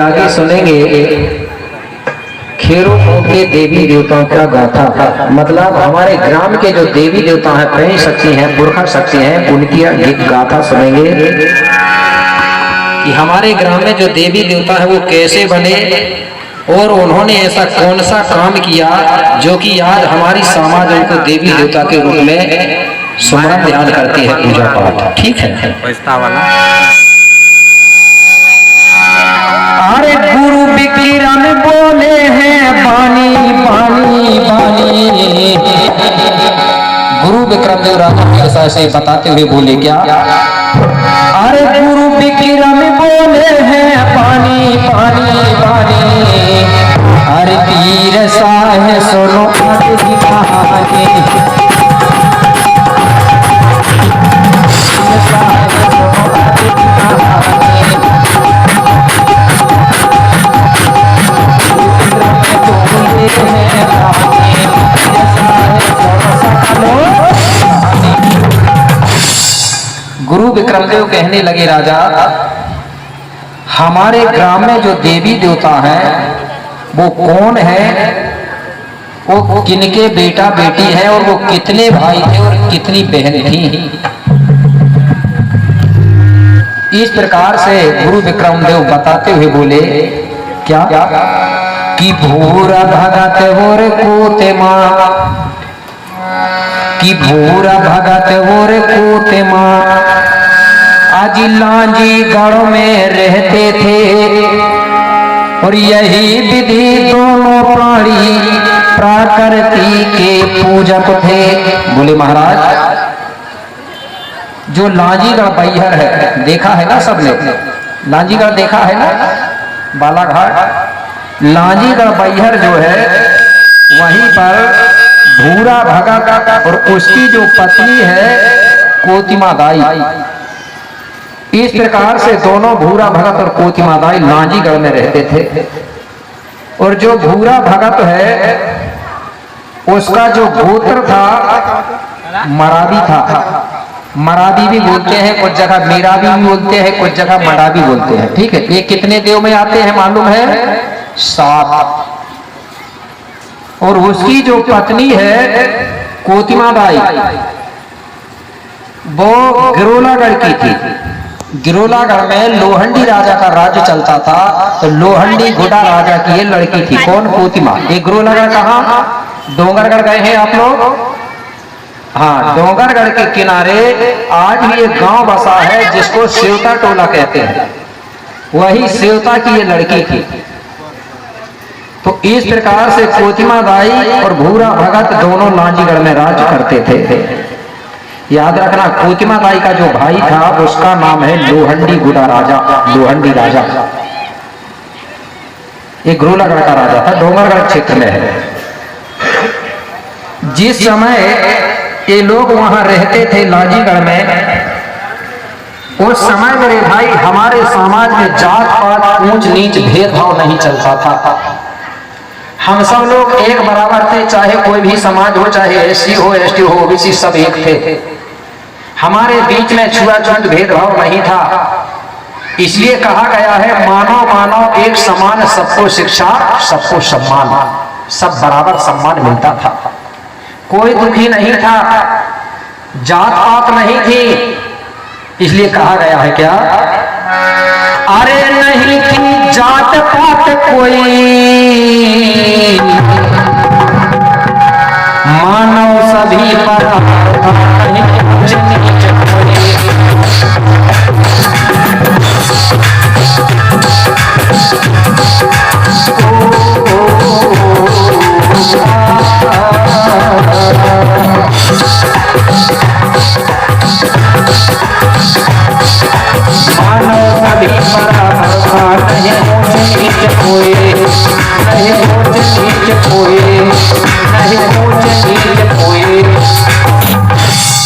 आगे सुनेंगे खेरों के देवी देवताओं का गाथा। मतलब हमारे ग्राम के जो देवी देवता हैं, प्रेम शक्ति हैं, पुरखा शक्ति हैं, उनकी गाथा सुनेंगे कि हमारे ग्राम में जो देवी देवता है वो कैसे बने और उन्होंने ऐसा कौन सा काम किया जो कि आज हमारी समाज उनको देवी देवता के रूप में सुमरन ध्यान करती है, पूजा पाठ। ठीक है, वाला अरे गुरु विकिरण बोले हैं बानी बानी बानी। गुरु विक्रम देव राजा ऐसे बताते हुए बोले क्या, अरे गुरु विकिरण बोले हैं पानी पानी पानी। अरे पीर साहे सुनो आज की कहानी। गुरु विक्रमदेव कहने लगे, राजा हमारे ग्राम में जो देवी देवता हैं वो कौन है, वो किनके बेटा बेटी है और वो कितने भाई थे और कितनी बहन थी। इस प्रकार से गुरु विक्रमदेव बताते हुए बोले क्या कि भूरा भगत और कोते माँ, कि भूरा भगत और कोते माँ आज लांजी गढ़ में रहते थे और यही विधि दोनों प्राणी प्रकृति के पूजक थे। बोले महाराज जो लांजीगढ़ बैहर है, देखा है ना सबने, लांजीगढ़ देखा है ना, बालाघाट। लांजीगढ़ बैहर जो है वहीं पर भूरा भगत और उसकी जो पत्नी है कोतिमा दाई, इस प्रकार से दोनों भूरा भगत और कोतिमा दाई लांजीगढ़ में रहते थे। और जो भूरा भगत है उसका जो गोत्र था मरादी था। मरादी भी बोलते हैं, कुछ जगह मेरादी भी बोलते हैं, कुछ जगह मरादी बोलते हैं। ठीक है, ये कितने देव में आते हैं मालूम है? 7। और उसकी जो पत्नी है कोतिमा बाई वो गिरोलागढ़ की थी। गिरोलागढ़ में लोहंडी राजा का राज्य चलता था, तो लोहंडी घुड़ा राजा की ये लड़की थी। कौन? कोतिमा। ये गिरोलागढ़ कहाँ? डोंगरगढ़ गए हैं आप लोग? हाँ, डोंगरगढ़ के किनारे आज भी एक गांव बसा है जिसको सेवता टोला कहते हैं, वही सेवता की ये लड़की थी। तो इस प्रकार से कोतिमा बाई और भूरा भगत दोनों लांजीगढ़ में राज्य करते थे। याद रखना, कोतिमा बाई का जो भाई था उसका नाम है लोहंडी गुड़ा राजा, लोहंडी राजा। ये गिरोलागढ़ का राजा था, डोंगरगढ़ क्षेत्र में है। जिस समय ये लोग वहां रहते थे लांजीगढ़ में, उस समय मेरे भाई हमारे समाज में जात पात ऊंच नीच भेदभाव नहीं चलता था। हम सब लोग एक बराबर थे, चाहे कोई भी समाज हो, चाहे एससी हो, एसटी हो, ओबीसी, सब एक थे। हमारे बीच में छुआछूत भेदभाव नहीं था। इसलिए कहा गया है मानव मानव एक समान, सबको शिक्षा सबको सम्मान, सब बराबर सम्मान मिलता था। कोई दुखी नहीं था, जात पात नहीं थी। इसलिए कहा गया है क्या, अरे नहीं थी जात पात कोई, मानव सभी बराबर,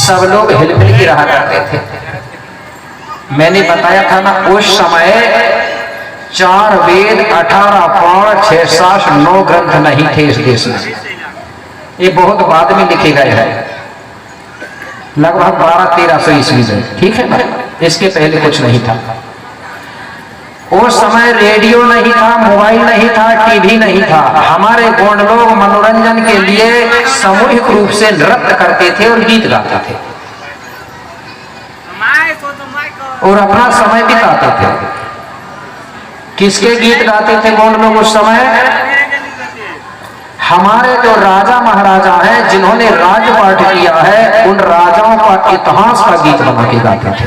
सब लोग हिलमिल की रहा करते थे। मैंने बताया था ना, उस समय 4 वेद, 18 पुराण, 6 शास्त्र, 9 ग्रंथ नहीं थे इस देश में। ये बहुत बाद में लिखे गए हैं, लगभग 1200-1300 ईस्वी में। ठीक है ना, इसके पहले कुछ नहीं था। उस समय रेडियो नहीं था, मोबाइल नहीं था, टीवी नहीं था। हमारे गोंड लोग मनोरंजन के लिए सामूहिक रूप से नृत्य करते थे और गीत गाते थे और अपना समय बिताते थे। किसके गीत गाते थे गोंड लोग उस समय? हमारे जो राजा महाराजा हैं, जिन्होंने राजपाट किया है, उन राजाओं का इतिहास का गीत बना के गाते थे।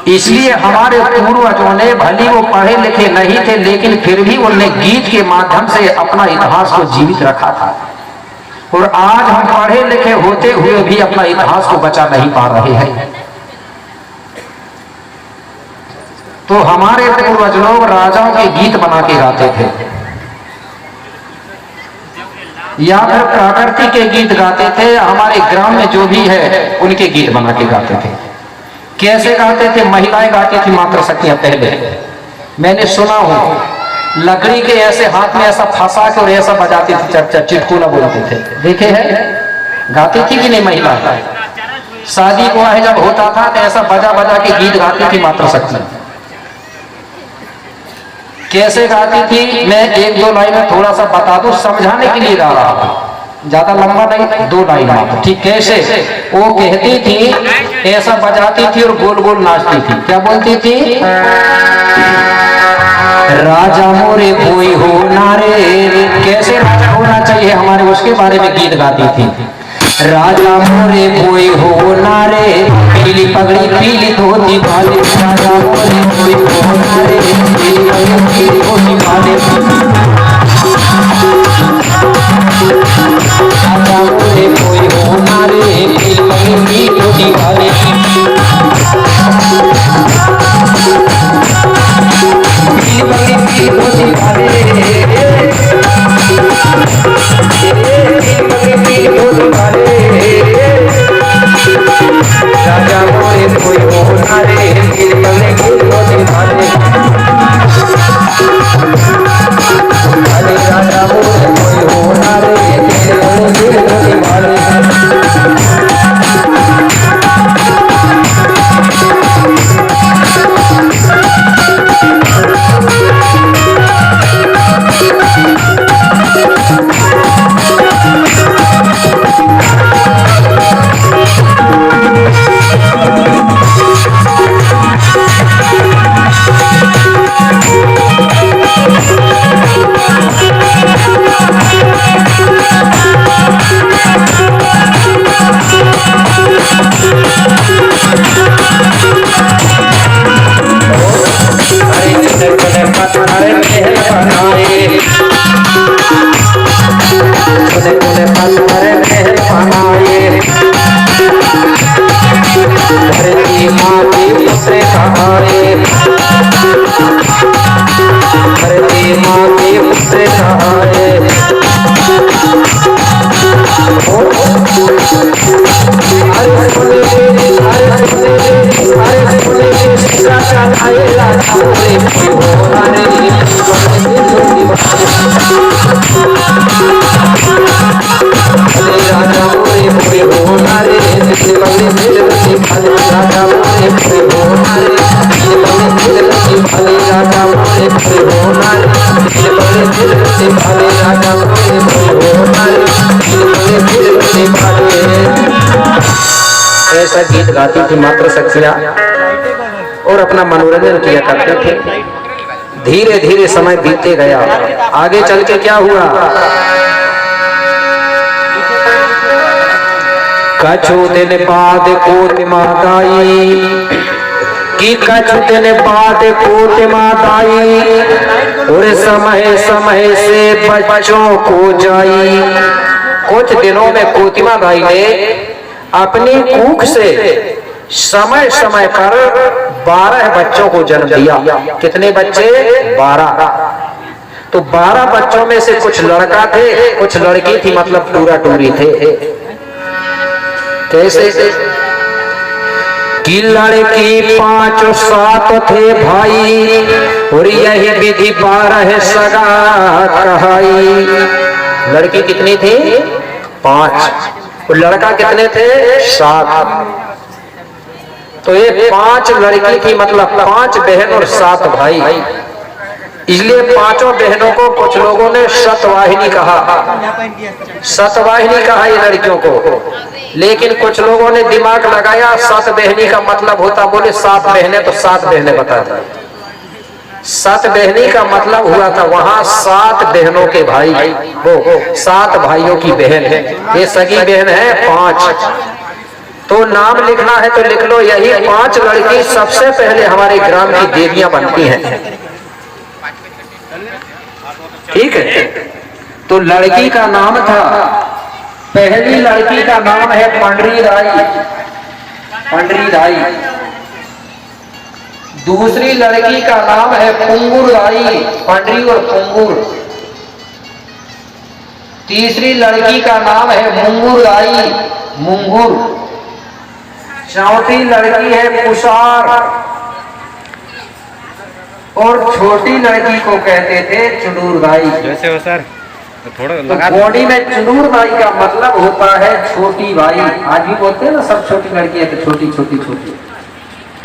इसलिए हमारे पूर्वजों ने, भली वो पढ़े लिखे नहीं थे, लेकिन फिर भी उन्होंने गीत के माध्यम से अपना इतिहास को जीवित रखा था। और आज हम पढ़े लिखे होते हुए भी अपना इतिहास को बचा नहीं पा रहे हैं। तो हमारे पूर्वज लोग राजाओं के गीत बना के गाते थे या फिर प्रकृति के गीत गाते थे। हमारे ग्राम में जो भी है उनके गीत बना के गाते थे। कैसे गाते थे? महिलाएं गाती थी मातृशक्तियां। पहले मैंने सुना हूं, लकड़ी के ऐसे हाथ में ऐसा फंसा के और ऐसा बजाती थी, चर्चा चिटकुला बोलते थे। देखे हैं? गाती थी कि नहीं महिला? शादी विवाह जब होता था तो ऐसा बजा बजा के गीत गाती थी मातृशक्ति। कैसे गाती थी? मैं एक दो लाइन में थोड़ा सा बता दूं, समझाने के लिए गा रहा था, ज्यादा लंबा नहीं, 2 लाइन मात्र। ठीक कैसे? वो कहती थी, ऐसा बजाती थी और गोल गोल नाचती थी। क्या बोलती थी? राजा मोरे कोई हो नारे। कैसे राजा होना चाहिए हमारे, उसके बारे में गीत गाती थी। राजा मोरे कोई हो नारे, पीली पगड़ी पीली धोती वाले। राजा मोरे कोई हो नारे, पीली पगड़ी पीली धोती वाले। राजा मोरे कोई हो नारे, पीली पगड़ी पीली धोती वाले। पीली पगड़ी पीली धोती वाले, राजा मोरे कोई हो नारे, पीली पगड़ी पीली धोती वाले। राजा मोरे कोई हो नारे, पीली पगड़ी पीली धोती वाले। ऐसा गीत गाती थी मातृशक्तियां और अपना मनोरंजन किया करते थे। धीरे धीरे समय बीतते गया। आगे चल के क्या हुआ? कछु दिन बाद कोट माताई कि कछु दिन बाद कोट माताई, और समय समय से बच्चों को जाई। कुछ दिनों में कोतिमा दाई ने अपनी कूख से समय समय पर 12 बच्चों को जन्म दिया। कितने बच्चे? 12। तो 12 बच्चों में से कुछ लड़का थे, कुछ लड़की थी, मतलब टूरा टूरी थे। कैसे? कि लड़की 5 7 थे भाई, और यही विधि 12 सगा कहाई। लड़की कितनी थी? 5। और लड़का कितने थे? 7। तो ये 5 लड़की थी, मतलब 5 बहन और 7 भाई। इसलिए 5 बहनों को कुछ लोगों ने सतवाहिनी कहा, सतवाहिनी कहा ये लड़कियों को। लेकिन कुछ लोगों ने दिमाग लगाया, 7 बहनी का मतलब होता, बोले 7 बहनें, तो 7 बहनें बता दी। 7 बहनी का मतलब हुआ था वहां 7 बहनों के भाई, वो 7 भाइयों की बहन है। ये सगी बहन है 5। तो नाम लिखना है तो लिख लो, यही 5 लड़की सबसे पहले हमारे ग्राम की देवियां बनती हैं। ठीक है। तो लड़की का नाम था, पहली लड़की का नाम है पंडरी राई, पंडरी राई। दूसरी लड़की का नाम है पुंगुर राई, पंडरी और पुंगुर। तीसरी लड़की का नाम है मुंगुर राई, मुंगुर। चौथी लड़की है कुशार, और छोटी लड़की को कहते थे चुनूर राई। जैसे हो सर थोड़ा तो बॉडी में चुनूर भाई का मतलब होता है छोटी भाई। आज भी बोलते हैं ना सब छोटी लड़की है तो छोटी छोटी छोटी।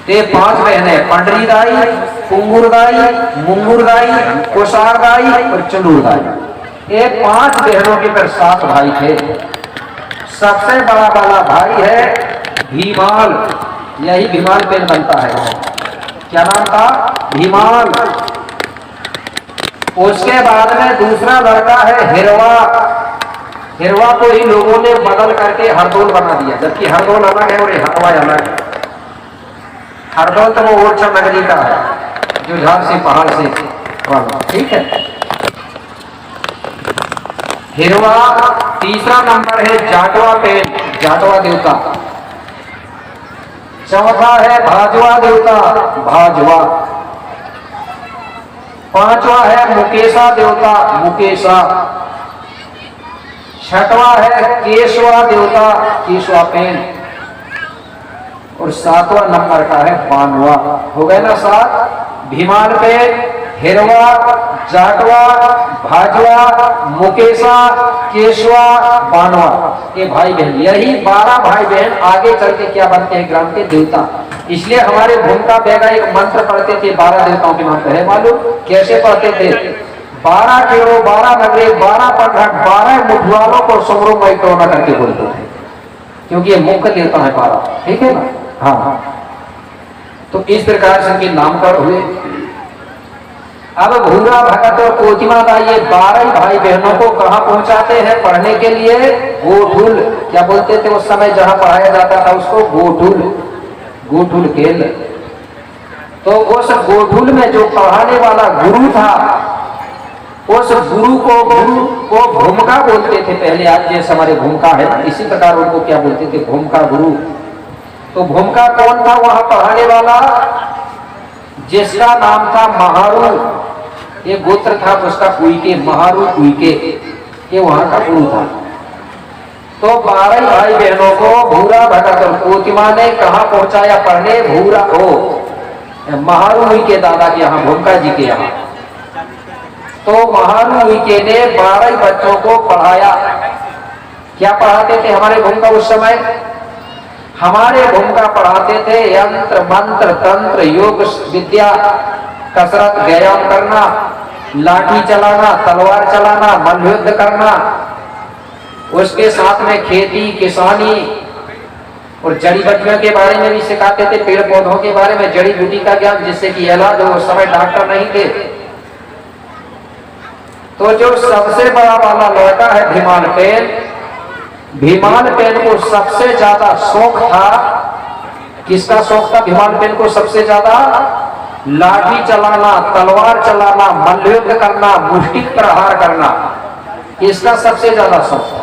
ये 5 बहनें, पंडरी राई, पुंगुर राई, मुंगुर राई, कोसार राई और चुनूर राई। ये 5 बहनों के पर 7 भाई थे। सबसे बड़ा वाला भाई है भीमाल, यही भीमाल पेन बनता है। क्या नाम था? भीमाल। उसके बाद में दूसरा लड़का है हिरवा। हिरवा को ही लोगों ने बदल करके हरदोल बना दिया, जबकि हरदोल अलग है और हिरवा अलग है। हरदोल तो वो ओरछा नगरी का है जो झांसी पहाड़ से वाला। ठीक है। हिरवा। तीसरा नंबर है जाटवा पेन, जाटवा देवता। चौथा है भाजवा देवता, भाजवा। 5वां है मुकेशा देवता, मुकेशा। 6वां है केशवा देवता, केशवा पेन। और 7वां नंबर का है बानवा। हो गए ना 7? भीमाल पेन, हिरवा, जाटवा, भाजवा, मुकेशा, केशवा, बानवा। ये भाई बहन, यही 12 भाई बहन आगे चल के क्या बनते हैं? ग्राम के देवता। इसलिए हमारे भूमिका बेगा एक मंत्र पढ़ते थे 12 देवताओं के नाम पे, है मालूम? कैसे पढ़ते थे? 12 केरो, 12 नगरे, 12 पंडक, 12 मुठवालों को सुमरो मैक्रोना करके बोलते थे, क्योंकि ये मुख्य देवता है 12। ठीक है ना? हाँ। तो इस प्रकार से इनके नामकरण हुए। अब भूरा भगत और कोतिमा का ये 12 भाई बहनों को कहां पहुंचाते हैं पढ़ने के लिए? गोठुल। क्या बोलते थे उस समय जहां पढ़ाया जाता था उसको? गोठुल, गोठुल केंद्र। तो उस गोठुल में जो पढ़ाने वाला गुरु था, उस गुरु को भूमिका बोलते थे पहले। आज जैसे हमारे भूमिका है, इसी प्रकार उनको क्या बोलते थे? भूमिका गुरु। तो भूमिका कौन था वहां पढ़ाने वाला? जिसका नाम था महारू। ये गोत्र था उसका कुइके, महारू कुइके। ये वहां का गुरु था। तो 12 भाई बहनों को भूरा भगत और कोतिमा ने कहा पहुंचाया पढ़ने? भूरा हो महारू के दादा के यहाँ, भूमिका जी के यहाँ। तो महारू के ने 12 बच्चों को पढ़ाया। क्या पढ़ाते थे हमारे भूमिका उस समय? हमारे भूमिका पढ़ाते थे यंत्र, मंत्र, तंत्र, योग विद्या, कसरत, व्यायाम करना, लाठी चलाना, तलवार चलाना, मल्लयुद्ध करना। उसके साथ में खेती, किसानी और जड़ी बूटियों के बारे में भी सिखाते थे, पेड़ पौधों के बारे में, जड़ी बूटी का ज्ञान, जिससे कि इलाज हो। उस समय डॉक्टर नहीं थे। तो जो सबसे बड़ा वाला लड़का है भीमाल पेन, भीमाल पेन को सबसे ज्यादा शौक था। किसका शौक था भीमाल पेन को सबसे ज्यादा? लाठी चलाना, तलवार चलाना, मल्लयुद्ध करना, मुष्टिक प्रहार करना, इसका सबसे ज्यादा शौक था।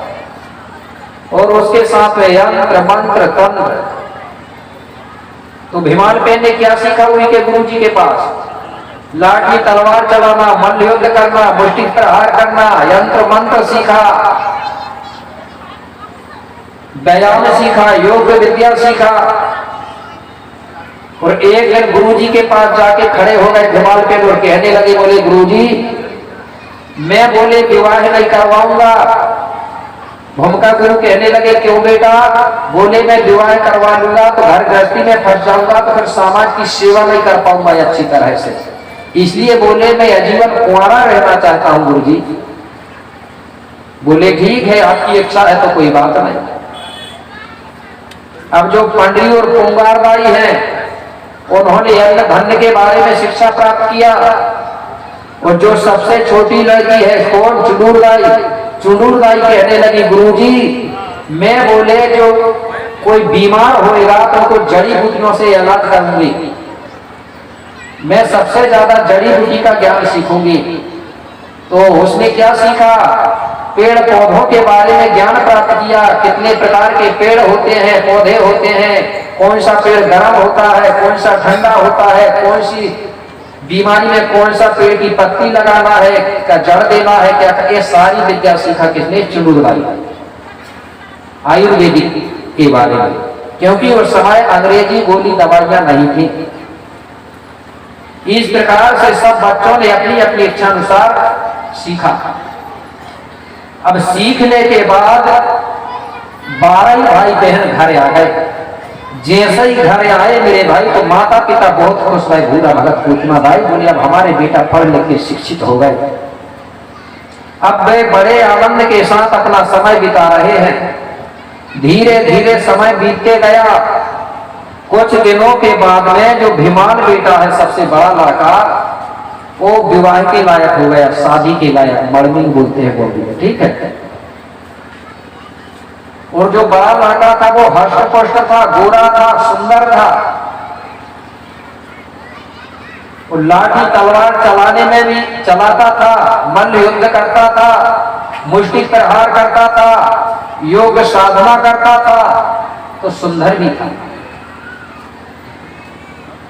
और उसके साथ में यंत्र, मंत्र, तंत्र। तो भीमाल पेन ने क्या सीखा उनके गुरु जी के पास? लाठी तलवार चलाना, मल्लयुद्ध करना, मुष्टिक प्रहार करना, यंत्र मंत्र सीखा, व्यायाम सीखा, योग विद्या सीखा। और एक दिन गुरुजी के पास जाके खड़े हो गए भीमाल पेन और कहने लगे, बोले गुरुजी मैं बोले विवाह नहीं करवाऊंगा, भूमिका गुरु कहने लगे क्यों बेटा? बोले मैं विवाह करवा लूंगा तो घर गृहस्थी में फंस जाऊंगा, तो फिर समाज की सेवा नहीं कर पाऊंगा अच्छी तरह से, इसलिए बोले मैं आजीवन कुंवारा रहना चाहता हूं गुरु जी। बोले ठीक है, आपकी इच्छा है तो कोई बात नहीं। अब जो पंडरी और पुंगारबाई हैं उन्होंने अन्न धन के बारे में शिक्षा प्राप्त किया, और जो सबसे छोटी लड़की है कौन? चुडूरदाई। चुडूरदाई कहने लगी गुरुजी मैं बोले जो कोई बीमार होएगा तो उनको जड़ी बूटियों से इलाज करूंगी, मैं सबसे ज्यादा जड़ी बूटी का ज्ञान सीखूंगी। तो उसने क्या सीखा? पेड़ पौधों के बारे में ज्ञान प्राप्त किया, कितने प्रकार के पेड़ होते हैं, पौधे होते हैं, कौन सा पेड़ गर्म होता है, कौन सा ठंडा होता है, कौन सी बीमारी में कौन सा पेड़ की पत्ती लगाना है, क्या जड़ देना है, क्या ये सारी विद्या सीखा किसने? चुडूरदाई। आयुर्वेदिक के बारे में, क्योंकि उस समय अंग्रेजी गोली दवाइयां नहीं थी। इस प्रकार से सब बच्चों ने अपनी अपनी इच्छा अनुसार सीखा। अब सीखने के बाद 12 भाई बहन घर आ गए। जैसे ही घर आए मेरे भाई तो माता पिता बहुत खुश हुए। भूला भगत पूतना भाई बोले अब हमारे बेटा पढ़ लिख के शिक्षित हो गए। अब वे बड़े आनंद के साथ अपना समय बिता रहे हैं। धीरे धीरे समय बीतते गया। कुछ दिनों के बाद में जो भीमान बेटा है सबसे बड़ा लड़का, वो विवाह के लायक हो गया, शादी के लायक, मर्मिंग बोलते हैं बोल, ठीक है। और जो बड़ा लड़का था वो हष्ट पुष्ट था, गोरा था, सुंदर था, वो लाठी तलवार चलाने में भी चलाता था, मल्ल युद्ध करता था, मुष्टि प्रहार करता था, योग साधना करता था, तो सुंदर भी था।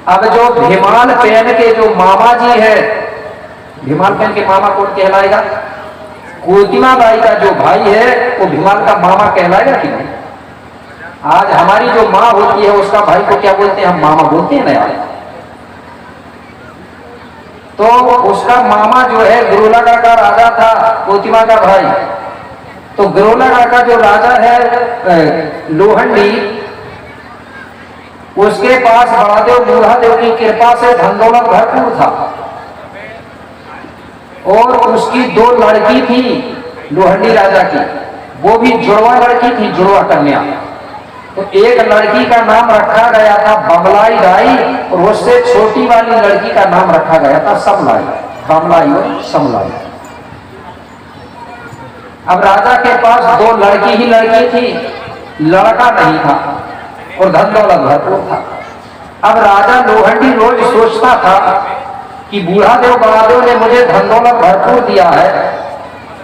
अब जो भीमान पेन के जो मामा जी है, भीमान पेन के मामा कौन कहलाएगा? कोतिमा बाई का जो भाई है वो भीमान का मामा कहलाएगा कि नहीं? आज हमारी जो माँ होती है उसका भाई को क्या बोलते हैं? हम मामा बोलते हैं ना यार। तो उसका मामा जो है गिरोलागढ़ का राजा था, कोतिमा का भाई। तो गिरोलागढ़ का जो राजा है लोहंडी, उसके पास बड़ादेव बूढ़ादेव की कृपा से धन दौलत भरपूर था, और उसकी 2 लड़की थी लोहंडी राजा की, वो भी जुड़वा लड़की थी, जुड़वा कन्या। तो एक लड़की का नाम रखा गया था बमलाई राई, और उससे छोटी वाली लड़की का नाम रखा गया था समलाई। बमलाई और समलाई। अब राजा के पास 2 लड़की ही लड़की थी, लड़का नहीं था, और धन दौलत भरपूर था। अब राजा लोहंडी रोज सोचता था कि बूढ़ादेव बड़ादेव ने मुझे धन दौलत भरपूर दिया है,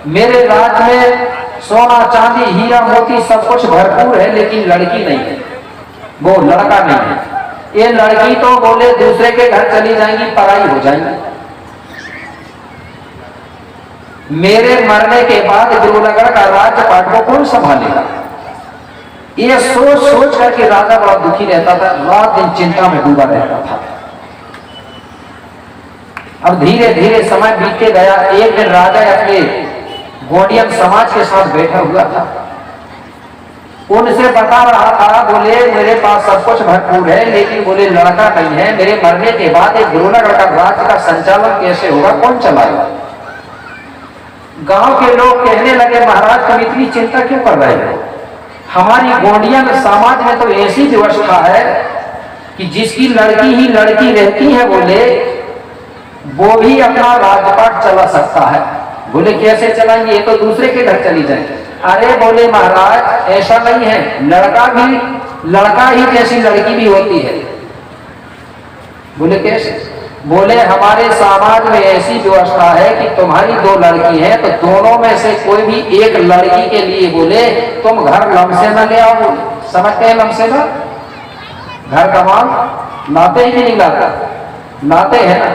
मेरे राज्य में सोना चांदी हीरा मोती सब कुछ भरपूर है, लेकिन लड़की नहीं है, वो लड़का नहीं है। ये लड़की तो बोले दूसरे के घर चली जाएंगी, पराई हो जाएंगी। मेरे मरने के बाद गिरोलागढ़ का राज्यपाट को कौन संभालेगा? ये सोच सोच करके राजा बड़ा दुखी रहता था, रात दिन चिंता में डूबा रहता था। अब धीरे धीरे समय बीतते गया। एक दिन राजा अपने गोंडियन समाज के साथ बैठा हुआ था, उनसे बता रहा था, बोले मेरे पास सब कुछ भरपूर है, लेकिन बोले लड़का नहीं है, मेरे मरने के बाद एक गिरोलागढ़ का राज्य का संचालन कैसे होगा, कौन चलाएगा? गांव के लोग कहने लगे महाराज तुम इतनी चिंता क्यों कर रहे हो? हमारी गोंडियन समाज में तो ऐसी व्यवस्था है कि जिसकी लड़की ही लड़की रहती है, बोले वो भी अपना राजपाट चला सकता है। बोले कैसे चलाएंगे? ये तो दूसरे के घर चली जाए। अरे बोले महाराज ऐसा नहीं है, लड़का ही जैसी लड़की भी होती है। बोले कैसे? बोले हमारे समाज में ऐसी व्यवस्था है कि तुम्हारी 2 लड़की है तो दोनों में से कोई भी एक लड़की के लिए बोले तुम घर लमसेना ले आओ। समझते हैं लमसेना? घर का माल लाते हैं कि नहीं लाता? लाते हैं ना।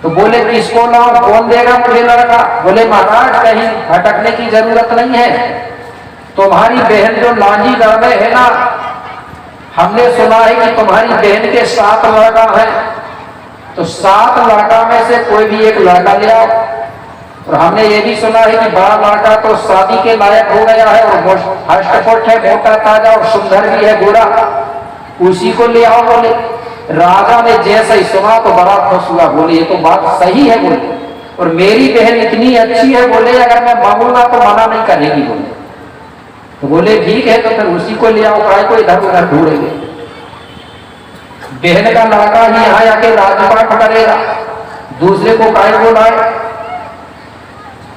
तो बोले किसको लाओ, कौन देगा मुझे लड़का? बोले महाराज कहीं भटकने की जरूरत नहीं है, तुम्हारी बहन जो लांजीगढ़ में है ना, हमने सुना है कि तुम्हारी बहन के 7 लड़का है, तो 7 लड़का में से कोई भी एक लड़का ले आओ। और हमने ये भी सुना है कि बड़ा लड़का तो शादी के लायक हो गया है और हष्टपुष्ट है, मोटा ताजा और सुंदर भी है, गोरा, उसी को ले आओ। बोले राजा ने जैसे ही सुना तो बड़ा खुश हुआ, बोले ये तो बात सही है, बोले और मेरी बहन इतनी अच्छी है, बोले अगर मैं मांगूंगा तो मना नहीं करेगी। बोले तो बोले ठीक है, तो फिर उसी को ले आओ, काय को इधर उधर ढूंढेंगे। बहन का लड़का ही यहाँ आके राजपाट करेगा, दूसरे को काय को लाए।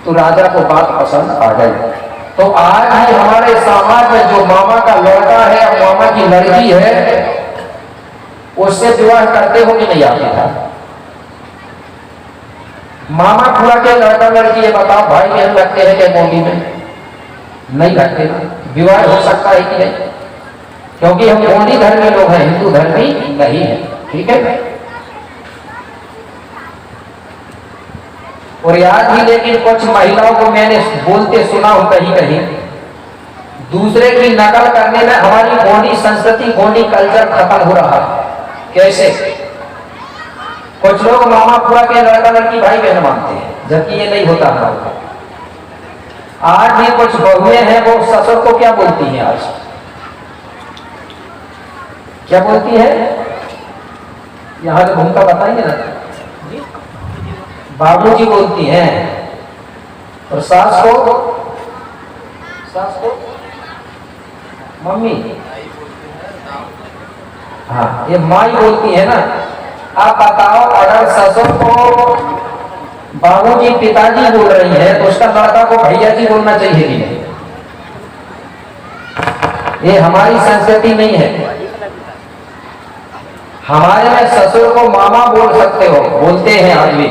तो राजा को बात पसंद आ गई। तो आज भी हमारे समाज में जो मामा का लड़का है और मामा की लड़की है, उससे विवाह करते हो कि नहीं आते था? मामा फुआ के लड़का लड़की है, बताओ भाई बहन लगते हैं क्या मोदी में? नहीं लगते। विवाह हो सकता है कि नहीं? क्योंकि हम मोदी धर्मी लोग हैं, हिंदू धर्मी नहीं है। ठीक है। और आज भी लेकिन कुछ महिलाओं को मैंने बोलते सुना हूं कहीं कहीं, दूसरे की नकल करने में हमारी गोंडी संस्कृति, गोंडी कल्चर खत्म हो रहा है। कैसे? कुछ लोग मामा फुआ के लड़का लड़की भाई बहन मानते हैं, जबकि ये नहीं होता हमारे। आज भी कुछ बहुएं हैं, वो ससुर को क्या बोलती हैं? आज क्या बोलती है? यहां तो भूमिका बताएंगे ना। बाबूजी बोलती हैं, और सास को मम्मी, हाँ ये माई बोलती है ना। आप बताओ, अगर ससुर को बाबूजी पिताजी बोल रही है तो उसका लड़का को भैया जी बोलना चाहिए कि नहीं? ये हमारी संस्कृति नहीं है। हमारे में ससुर को मामा बोल सकते हो, बोलते हैं आज भी,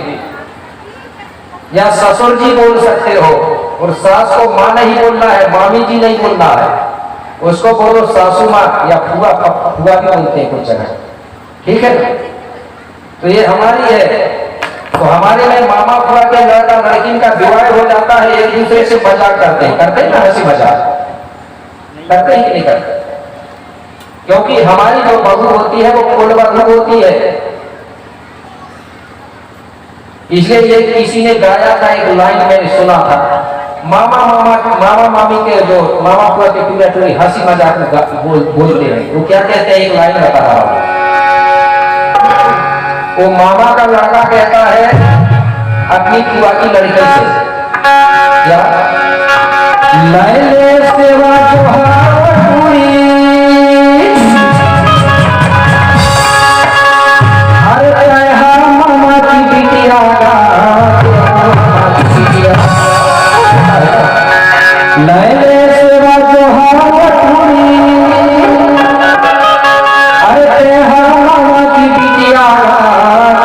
या ससुर जी बोल सकते हो, और सास को मां नहीं बोलना है, मामी जी नहीं बोलना है, उसको बोलो सासू माँ या फुआ, फुआ भी बोलते हैं कुछ जगह। ठीक है। तो ये हमारी है। तो हमारे में मामा फुआ के लड़का लड़की का विवाह हो जाता है, एक दूसरे से मजाक करते हैं ना, हंसी मजाक करते हैं कि नहीं करते? क्योंकि हमारी जो बहू होती है वो कुलवधू होती है। इसलिए ये किसी ने गाया था, एक लाइन मैंने सुना था, मामा मामी के जो मामा फुआ के पूरा टोली हंसी मजाक बोलते हैं। वो क्या कहते हैं? एक लाइन बता रहा हूं। वो मामा का लड़का कहता है अपनी फुआ की लड़की से, क्या लैले सेवा जोहारी, मामा की बिटिया लैले सेवा जोहारी, अरे मामा की बिटिया,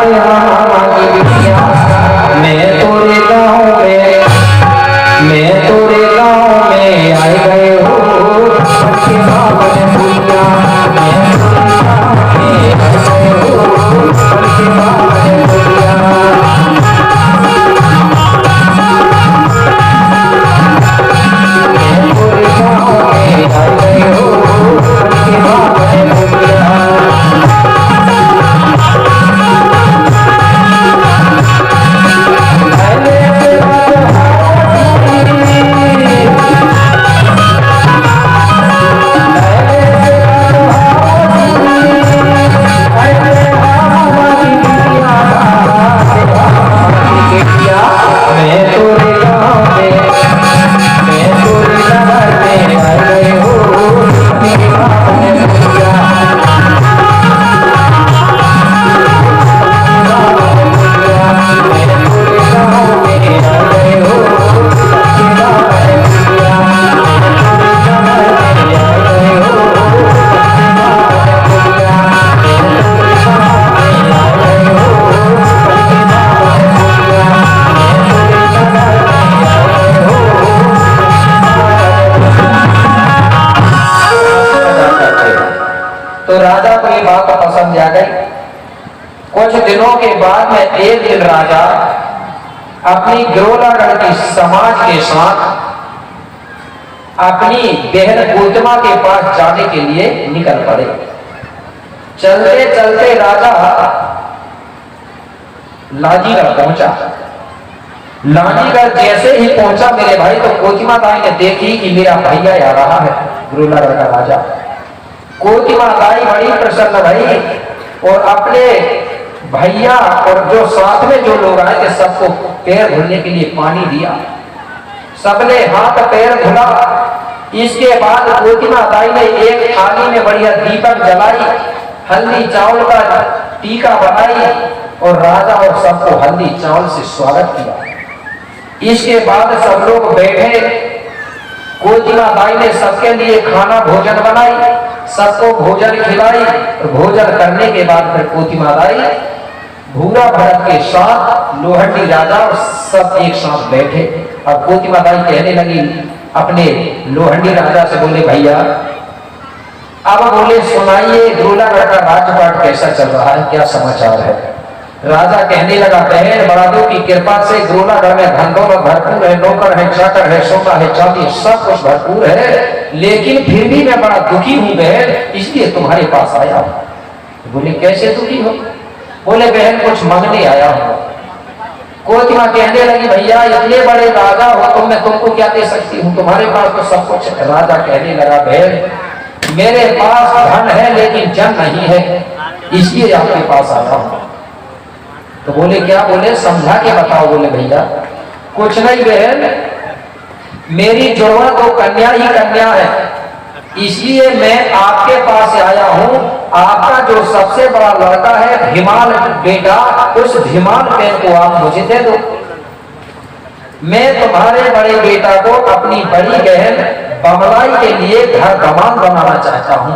मामा की बिटिया, मैं तोरे गाँव में आए गए हो, मामा ने भूलिया, मैं तोरे गाँव में आए गए हो, मामा ने भूलिया। तो राजा को ये बात पसंद आ गई। कुछ दिनों के बाद में एक दिन राजा अपनी ग्रोलागढ़ की समाज के साथ अपनी बहन गौतमा के पास जाने के लिए निकल पड़े। चलते चलते राजा लाजीगढ़ पहुंचा। लांजीगढ़ जैसे ही पहुंचा मेरे भाई तो कोतिमा दाई ने देखी कि मेरा भैया आ रहा है, गुरुलागढ़ का राजा। कोतिमा दाई बड़ी प्रसन्न भई और अपने भैया और जो साथ में जो लोग आए थे सबको पैर धुलने के लिए पानी दिया, सबने हाथ पैर धुला। इसके बाद कोतिमा दाई ने एक थाली में बढ़िया दीपक जलाई, हल्दी चावल का टीका बनाई और राजा और सबको हल्दी चावल से स्वागत किया। इसके बाद सब लोग बैठे, कोतिमा दाई ने सबके लिए खाना भोजन बनाई, सबको भोजन खिलाई और भोजन करने के बाद फिर कोतिमा दाई भूरा भरत के साथ लोहंडी राजा और सब एक साथ बैठे। अब कोतिमा दाई कहने लगी अपने लोहंडी राजा से, बोले भैया अब बोले सुनाइए गुरुलागढ़ का राजपाट कैसा चल रहा है, क्या समाचार है। राजा कहने लगा बहन बड़ादों की कृपा से गुरुलागढ़ में धन दौलत भरपूर है, नौकर है, चाकर है, सोना है, चांदी सब कुछ भरपूर है, लेकिन फिर भी मैं बड़ा दुखी हूं बहन, इसलिए तुम्हारे पास आया हूं। बोले कैसे दुखी हो। बोले बहन कुछ मांगने आया हूं। कोतिमा कहने लगी भैया इतने बड़े राजा हो तुम, मैं तुमको क्या दे सकती हूँ, तुम्हारे पास तो सब कुछ है। राजा कहने लगा बहन मेरे पास धन है लेकिन जन नहीं है, इसलिए आपके पास आया हूं। तो बोले क्या। बोले समझा के बताओ। बोले भैया कुछ नहीं बहन, मेरी जुड़वा तो कन्या ही कन्या है, इसलिए मैं आपके पास आया हूं। आपका जो सबसे बड़ा लड़का है भिमाल बेटा, उस भिमाल बहन को आप मुझे दे दो। मैं तुम्हारे बड़े बेटा को अपनी बड़ी बहन बमलाई के लिए घर कमान बनाना चाहता हूं।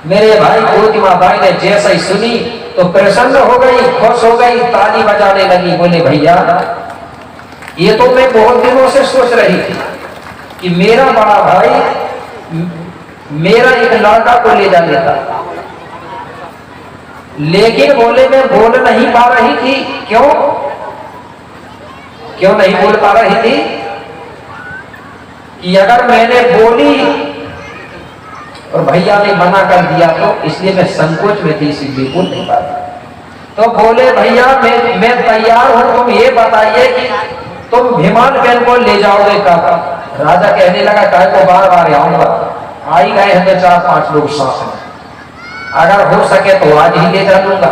मेरे भाई कोतिमा दाई ने जैसे ही सुनी तो प्रसन्न हो गई, खुश हो गई, ताली बजाने लगी। बोले भैया ये तो मैं बहुत दिनों से सोच रही थी कि मेरा बड़ा भाई मेरा एक लड़का को ले जा लेता, लेकिन बोले मैं बोल नहीं पा रही थी। क्यों क्यों नहीं बोल पा रही थी कि अगर मैंने बोली और भैया ने मना कर दिया तो इसलिए मैं संकोच में थी, इसलिए बोल नहीं पा रही। तो बोले भैया मैं तैयार हूं, तुम ये बताइए कि तुम भिमाल बहन को ले जाओगे कब। राजा कहने लगा काय को बार बार आऊंगा, आ ही गए हैं 4-5 लोग साथ में, अगर हो सके तो आज ही ले जा लूंगा।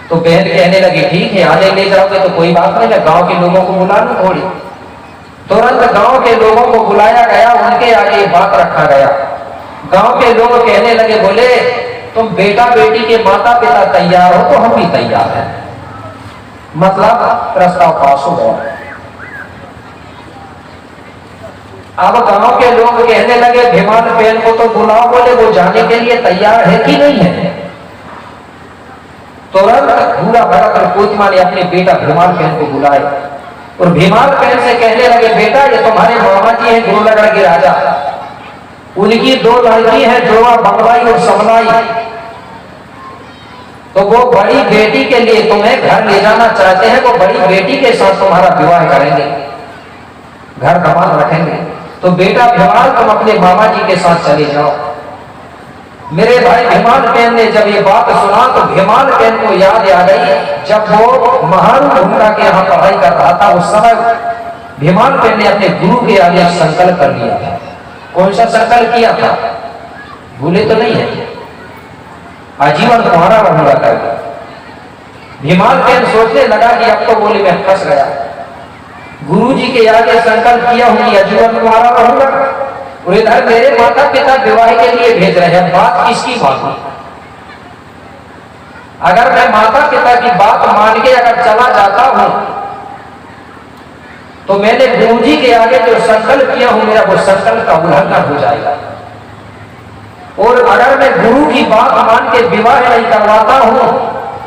तो बहन कहने लगी ठीक है आज ही ले जाओगे तो कोई बात नहीं, मैं गांव के लोगों को बुला लूं थोड़ी। तुरंत गांव के लोगों को बुलाया गया, उनके आगे बात रखा गया। गांव के लोग कहने लगे बोले तुम बेटा बेटी के माता पिता तैयार हो तो हम भी तैयार हैं, मतलब प्रस्ताव पास हो गया। अब गांव के लोग कहने लगे भिमाल बहन को तो बुलाओ, बोले वो जाने के लिए तैयार है कि नहीं है। तुरंत भूरा भरत और कोतिमा ने अपने बेटा भिमाल बहन को बुलाया और भिमाल बहन से कहने लगे बेटा ये तुम्हारे मामा जी हैं गुरुलागढ़ के राजा, उनकी 2 लड़की हैं जोड़ा बमलाई और समलाई, तो वो बड़ी बेटी के लिए तुम्हें घर ले जाना चाहते हैं, वो बड़ी बेटी के साथ तुम्हारा विवाह करेंगे, घर कमान रखेंगे। तो बेटा भिमाल तुम अपने मामा जी के साथ चले जाओ। मेरे भाई भिमाल बहन ने जब ये बात सुना तो भिमाल बहन को याद आ गई जब वो महान भूमिका के यहाँ पढ़ाई कर रहा था, उस समय भिमाल बहन ने अपने गुरु के आगे संकल्प कर लिया था। कौन सा संकल्प किया था भूले तो नहीं है, आजीवन तुम्हारा रहूंगा करके। भिमाल बहन सोचने लगा कि अब तो बोले मैं फंस गया, गुरु जी के आगे संकल्प किया हूं कि आजीवन तुम्हारा रहूंगा और इधर मेरे माता पिता विवाह के लिए भेज रहे हैं, बात किसकी मानूं। अगर मैं माता पिता की बात मान के अगर चला जाता हूं तो मैंने गुरु जी के आगे जो संकल्प किया हूं मेरा वो संकल्प का उल्लंघन हो जाएगा, और अगर मैं गुरु की बात मान के विवाह नहीं करवाता हूं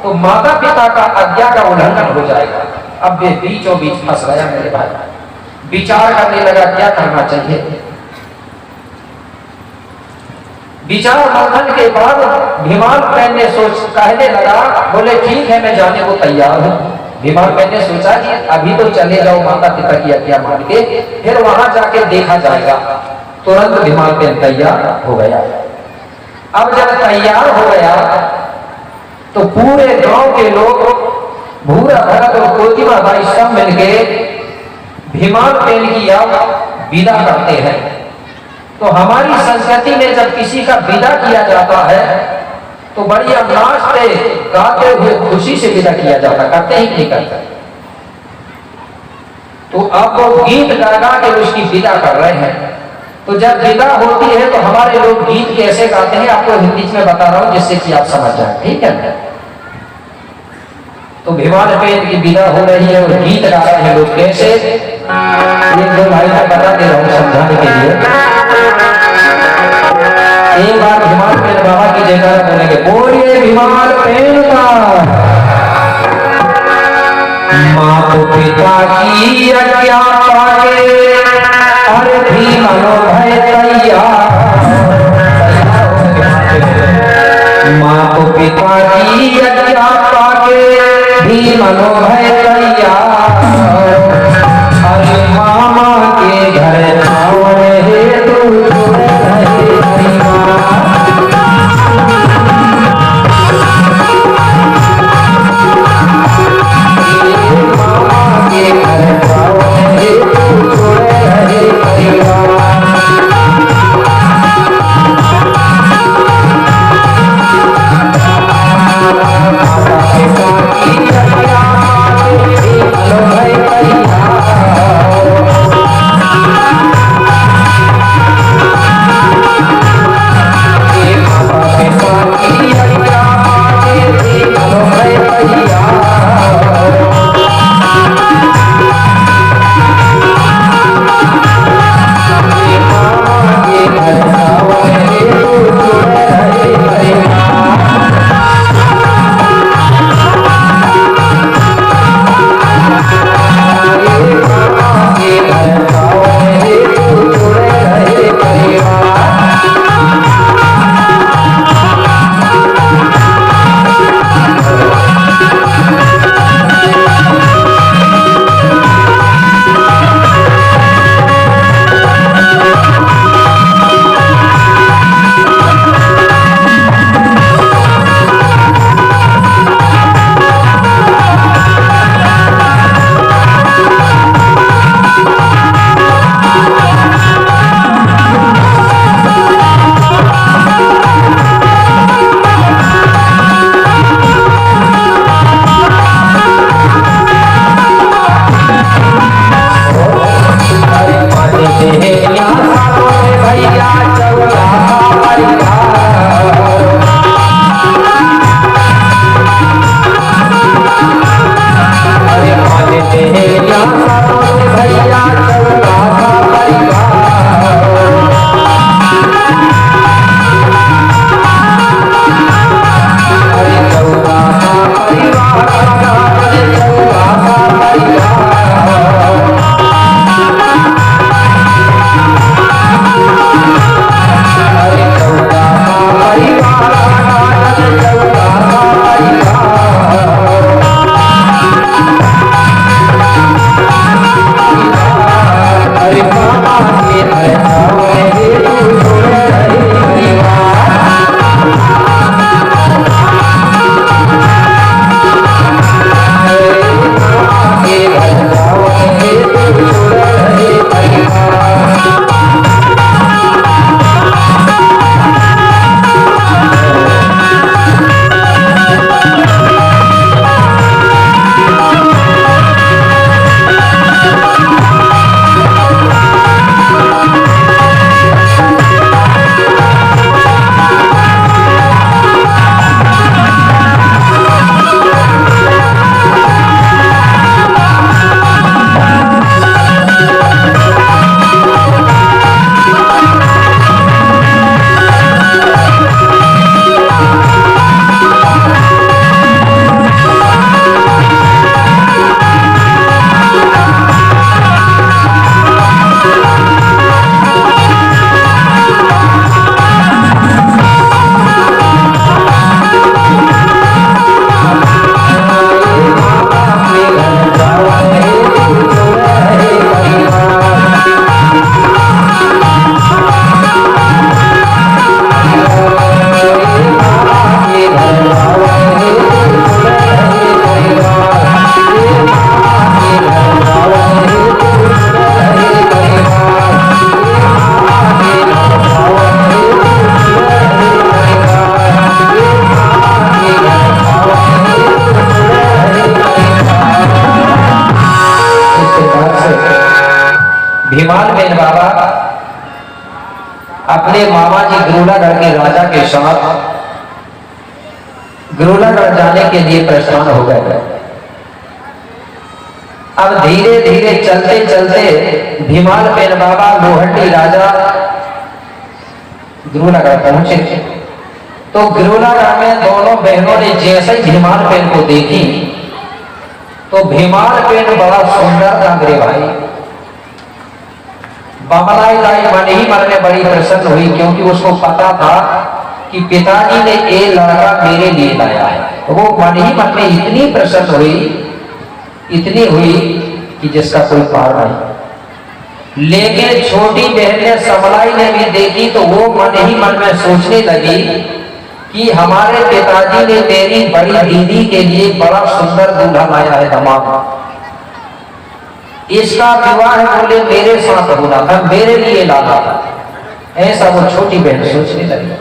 तो माता पिता का आज्ञा का उल्लंघन हो जाएगा। अब वे बीचों बीच फंस गया मेरे भाई, विचार करने लगा क्या करना चाहिए। विचार मंथन के बाद भिमाल बहन ने कहने लगा बोले ठीक है मैं जाने को तैयार हूं। भिमाल बहन ने सोचा कि अभी तो चले जाओ माता पिता की आज्ञा मान के, फिर वहां जाके देखा जाएगा। तुरंत भिमाल बहन तैयार हो गया। अब जब तैयार हो गया तो पूरे गांव के लोग भूरा भरत और कोतिमा भाई सब मिलके भीमान पेन की अब विदा करते हैं। तो हमारी संस्कृति में जब किसी का विदा किया जाता है तो बड़ी नाचते गाते हुए खुशी से विदा किया जाता, करते ही नहीं करते। तो अब वो गीत गा गा के उसकी विदा कर रहे हैं। तो जब विदा होती है तो हमारे लोग गीत कैसे गाते हैं आपको हिंदी में बता रहा हूं जिससे कि आप समझ जाए, ठीक है। तो भीमान पेन की विदा हो रही है और गीत गा रहे हैं लोग कैसे, एक दो लाइन में बता दे रहा हूं समझाने के लिए। एक बार भीमान पेन बाबा की जयकारा बोलेंगे, बोलिए भीमान पेन का। माँ पिता की आज्ञा पाके अरे भीमनो भय तैयार। माँ पिता की आज्ञा पाके भीमनो भय तैयार। अरे मामा के घर आवे हेतु भीमाल बेन बाबा अपने मामा जी गिरोलागढ़ के राजा के साथ गिरोलागढ़ जाने के लिए परेशान हो गए। अब धीरे धीरे चलते चलते भीमाल बेन बाबा लोहंडी राजा गिरोलागढ़ पहुंचे। तो गिरोलागढ़ में दोनों बहनों ने जैसे ही भीमाल बेन को देखी तो भीमाल बेन बड़ा सुंदर था मेरे भाई। बमलाई दाई मन ही मन में बड़ी प्रसन्न हुई, क्योंकि उसको पता था कि पिताजी ने ये लड़का मेरे लिए लाया है। वो मन ही मन में इतनी प्रसन्न हुई, इतनी हुई कि जिसका कोई पार नहीं। लेकिन छोटी बहन ने समलाई ने भी देखी तो वो मन ही मन में सोचने लगी कि हमारे पिताजी ने मेरी बड़ी दीदी के लिए बड़ा सुंदर दूल्हा लाया है दामाद, इसका विवाह बोले मेरे साथ होना था, मेरे लिए लाना था। ऐसा वो छोटी बहन सोचने लगी।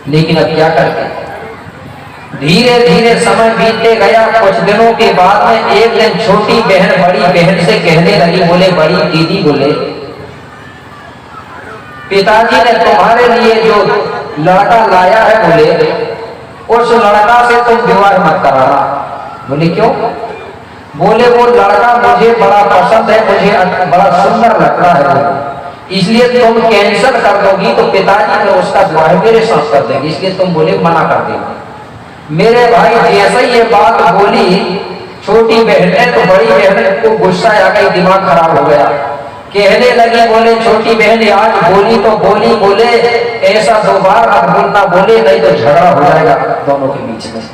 लेकिन अब क्या करते, धीरे धीरे समय बीतते गया। कुछ दिनों के बाद में एक दिन छोटी बहन बड़ी बहन से कहने लगी, बोले बड़ी दीदी बोले पिताजी ने तुम्हारे लिए जो लड़का लाया है बोले उस लड़का से तुम विवाह मत कराना। बोले क्यों? बोले वो लड़का मुझे बड़ा पसंद है, मुझे बड़ा सुंदर लगता है, इसलिए तुम कैंसिल कर दोगी तो पिताजी ने उसका विवाह मेरे साथ कर देंगे, इसलिए तुम बोले मना कर देना। मेरे भाई जैसे ये बात बोली छोटी बहन ने तो बड़ी बहन को गुस्सा आ गई, दिमाग खराब हो गया। कहने लगी, बोले छोटी बहन आज बोली तो बोली, बोले ऐसा दोबारा अब बोलना, बोले नहीं तो झगड़ा हो जाएगा दोनों के बीच में।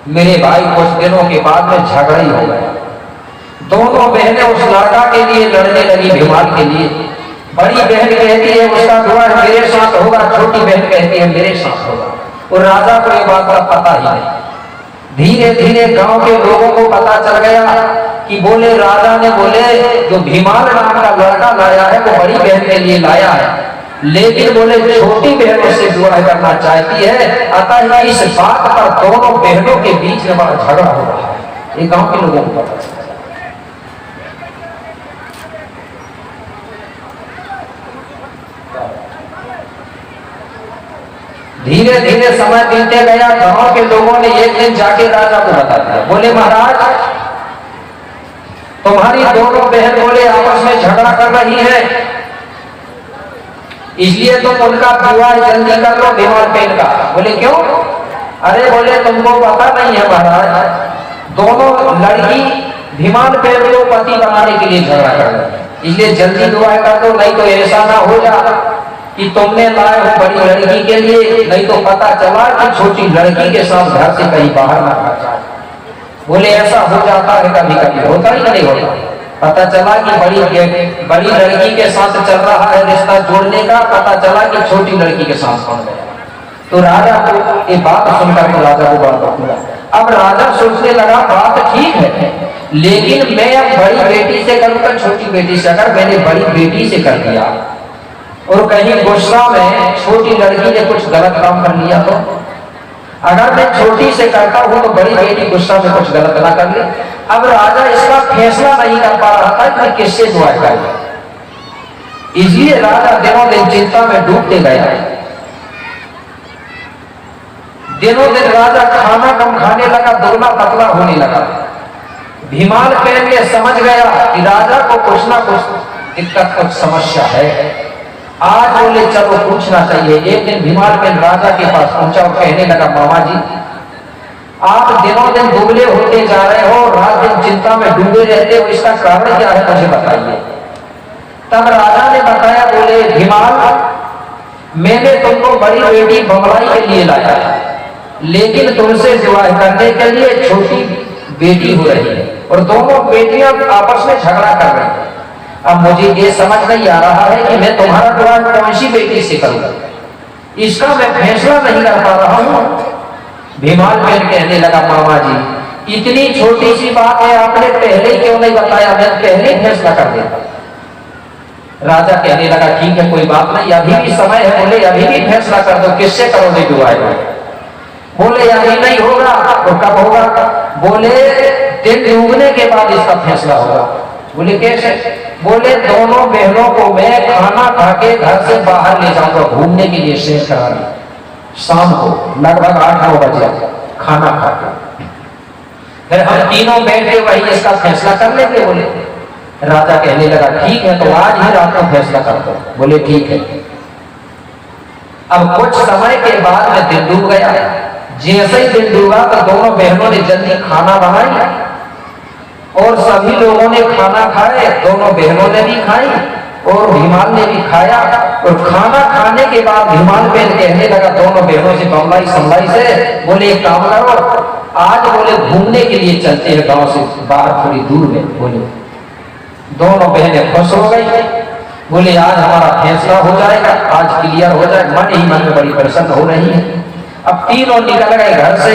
मेरे भाई कुछ दिनों के बाद में झगड़ा ही हो गया। दोनों बहनें उस लड़का के लिए लड़ने लगी, भीमाल के लिए। बड़ी बहन कहती है उसका विवाह मेरे साथ होगा, छोटी बहन कहती है मेरे साथ होगा। और राजा को ये बात का पता ही नहीं। धीरे धीरे गांव के लोगों को पता चल गया कि बोले राजा ने बोले जो भीमाल नाम का लड़का लाया है वो बड़ी बहन के लिए लाया है, लेकिन बोले छोटी बहन उससे विवाह करना चाहती है। अतः इस बात पर दोनों बहनों के बीच में बड़ा झगड़ा हो रहा है। ये गांव के लोगों को पता चला। धीरे धीरे समय बीतते गया। गांव के लोगों ने एक दिन जाके राजा को बता दिया, बोले महाराज तुम्हारी दोनों बहन बोले आपस में झगड़ा कर रही है, इसलिए तुम उनका विवाह जल्दी कर लो भीमाल बेन का। बोले क्यों? अरे बोले तुमको पता नहीं है महाराज, दोनों लड़की भीमाल बेन को पति बनाने के लिए झगड़ा कर रही है, इसलिए जल्दी विवाह कर दो, नहीं तो ऐसा ना हो जा कि तुमने लाए हो बड़ी लड़की के लिए, नहीं तो पता चला कि छोटी लड़की के साथ घर से कहीं बाहर ना आ जाए। बोले ऐसा हो जाता है कभी कभी, होता ही नहीं होता। पता चला कि बड़ी लड़की के साथ चल रहा है रिश्ता जोड़ने का, पता चला कि छोटी लड़की के साथ बन गया। तो राजा को ये बात सुनकर तो राजा को बड़ा दुख हुआ। अब राजा सोचने लगा बात ठीक है, लेकिन मैं अब बड़ी बेटी से करूंगा छोटी बेटी से। अगर मैंने बड़ी बेटी से कर दिया और कहीं गुस्सा में छोटी लड़की ने कुछ गलत काम कर लिया तो, अगर मैं छोटी से करता हूं तो बड़ी बेटी गुस्सा में कुछ गलत ना कर ले। अब राजा इसका फैसला नहीं कर पा रहा था कि किससे दुआ करें, इसलिए राजा दिनों दिन चिंता में डूबते गया। दिनों दिन राजा खाना कम खाने लगा, दुबला पतला होने लगा। भीमाल बेन ने समझ गया कि राजा को कुछ ना कुछ दिक्कत, कुछ समस्या है। आज बोले चलो पूछना चाहिए। एक दिन भीमाल बेन राजा के पास पहुंचा और कहने लगा, मामा जी आप दिनों दिन दुबले होते जा रहे हो, रात दिन चिंता में डूबे रहते हो, इसका कारण क्या है मुझे बताइए। तब राजा ने बताया, बोले भीमाल मैंने तुमको बड़ी बेटी बमलाई के लिए लाया है, लेकिन तुमसे विवाह करने के लिए छोटी बेटी हो रही है और दोनों बेटियां आपस में झगड़ा कर रही है। अब मुझे ये समझ नहीं आ रहा है कि मैं तुम्हारा विवाह कौन सी बेटी से करूंगा, इसका मैं फैसला नहीं कर पा रहा हूं। भीमाल बेन कहने लगा, मामा जी इतनी छोटी सी बात है, आपने पहले ही क्यों नहीं बताया, मैं पहले ही फैसला कर देता। राजा कहने लगा, ठीक है कोई बात नहीं, अभी भी समय है। बोले अभी भी फैसला कर दो, किससे करोगे विवाह? बोले अभी नहीं होगा तो कब होगा? बोले दिन डूबने के बाद इसका फैसला होगा। बोले कैसे? बोले दोनों बहनों को मैं खाना खा के घर से बाहर ले जाऊंगा घूमने के लिए, शेर कराने, शाम को लगभग 8-9 बजे खाना खा के, फिर हम तीनों बैठ के वही इसका फैसला कर लेंगे। बोले राजा कहने लगा ठीक है, तो आज ही रात को फैसला कर दो। बोले ठीक है। अब कुछ समय के बाद में दिन डूब गया। जैसे ही दिन डूबा तो दोनों बहनों ने जल्दी खाना बनाई और सभी लोगों ने खाना खाए, दोनों बहनों ने भी खाई और भीमाल ने भी खाया। और खाना खाने के बाद भीमाल बहन कहने लगा दोनों बहनों से बम्बई संबई से, बोले एक काम करो, आज बोले घूमने के लिए चलते हैं गांव से बाहर थोड़ी दूर में। बोले दोनों बहनें खुश हो गई। बोले आज हमारा फैसला हो जाएगा, आज क्लियर हो जाएगा। मन ही मन में बड़ी प्रसन्न हो रही है। अब तीनों निकल गए घर से,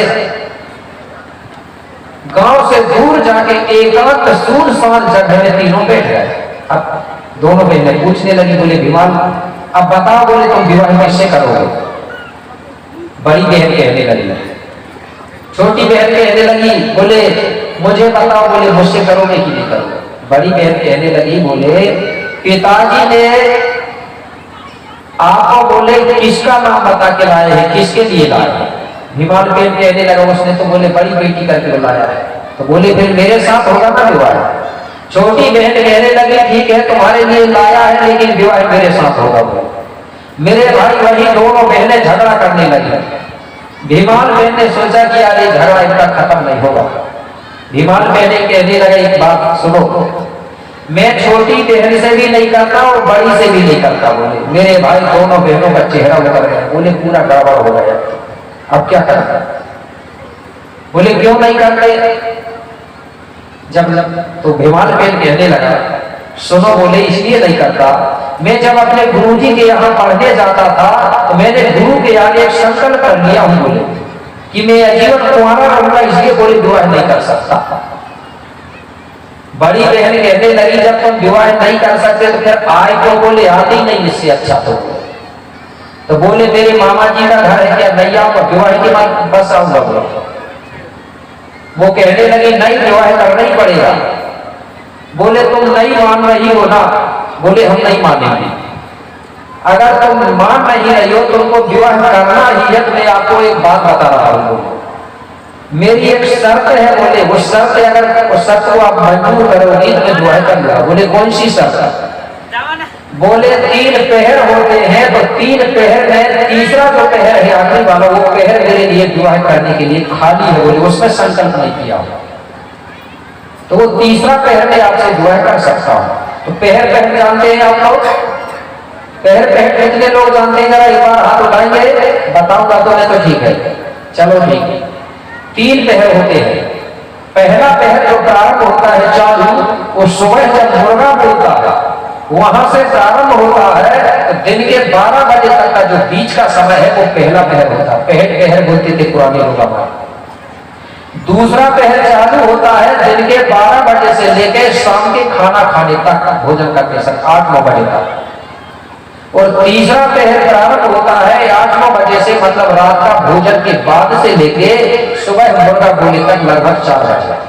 गांव से दूर जाके एकांत सुनसान जगह में तीनों बैठ गए। अब दोनों बहनें पूछने लगी, बोले भीमाल अब बताओ, बोले तुम विवाह कैसे करोगे? बड़ी बहन कहने लगी, छोटी बहन कहने लगी, बोले मुझे बताओ, बोले मुझसे करोगे कि नहीं करोगे? बड़ी बहन कहने लगी, बोले पिताजी ने आपको बोले किसका नाम बता के लाए हैं, किसके लिए लाए हैं? भीमाल बहन कहने लगा उसने तो बोले बड़ी बेटी करके बुलाया है। तो बोले फिर मेरे साथ होगा ना विवाह? छोटी बहन कहने लगी ठीक है तुम्हारे लिए लाया है, लेकिन विवाह मेरे साथ होगा। बोले मेरे भाई वही दोनों बहनें झगड़ा करने लगी। भीमाल बहन ने सोचा कि यार ये झगड़ा इनका खत्म नहीं होगा। भीमाल बहन कहने लगा एक बात सुनो, मैं छोटी बहन से भी नहीं करता और बड़ी से भी नहीं करता। बोले मेरे भाई दोनों बहनों का चेहरा उतर गया। बोले पूरा गड़बड़ हो गया, अब क्या करना? बोले क्यों नहीं करते? जब तो भीमाल बहन कहने लगा सुनो, बोले इसलिए नहीं करता, मैं जब अपने गुरुजी के यहाँ पढ़ने जाता था तो मैंने गुरु के आगे एक संकल्प कर लिया हूं, बोले कि मैं आजीवन कुंवारा रहूंगा, इसलिए बोले विवाह नहीं कर सकता। बड़ी बहन कहने लगी जब तुम विवाह नहीं कर सकते तो फिर आए तो बोले आते ही नहीं, इससे अच्छा तो बोले मेरे मामा जी का घर है, क्या नहीं आऊंगा? विवाह के बाद बस आऊंगा। बोलो वो कहने लगी नहीं, विवाह करना ही पड़ेगा। बोले तुम नहीं मान रही हो ना? बोले हम नहीं मानेंगे। अगर तुम मान नहीं रही हो तुमको विवाह करना ही है तो मैं आपको एक बात बता रहा हूं, मेरी एक शर्त है। बोले वो शर्त है, अगर उस शर्त को आप मंजूर करोगी तो मैं विवाह कर लूंगा। बोले कौन सी शर्त? बोले 3 पहर होते हैं तो 3 पहर में तीसरा जो पहर है आखिरी वाला, वो पहर मेरे लिए विवाह करने के लिए खाली है। बोले उसमें संकल्प नहीं किया तो वो तीसरा पहर में आपसे विवाह कर सकता हूं। तो पहर जानते हैं आप लोग? पहर कितने लोग जानते हैं? जरा एक बार हाथ उठाएंगे, बताऊंगा तो मैं तो ठीक है, चलो ठीक है। 3 पहर होते हैं। पहला पहर जो प्रारंभ होता है चालू, वो सुबह जब मुर्गा बोलता है वहां से प्रारंभ होता है तो दिन के 12 बजे तक का जो बीच का समय है वो पहला पहर होता है। पहर बोलते थे पुराने लोग। दूसरा पहर चालू होता है दिन के 12 बजे से लेकर शाम के खाना खाने तक, भोजन करने तक 8-9 बजे तक। और तीसरा पहर प्रारंभ होता है 8-9 बजे से, मतलब रात का भोजन के बाद से लेके सुबह मुर्गा बोले तक, लगभग 4 बजे।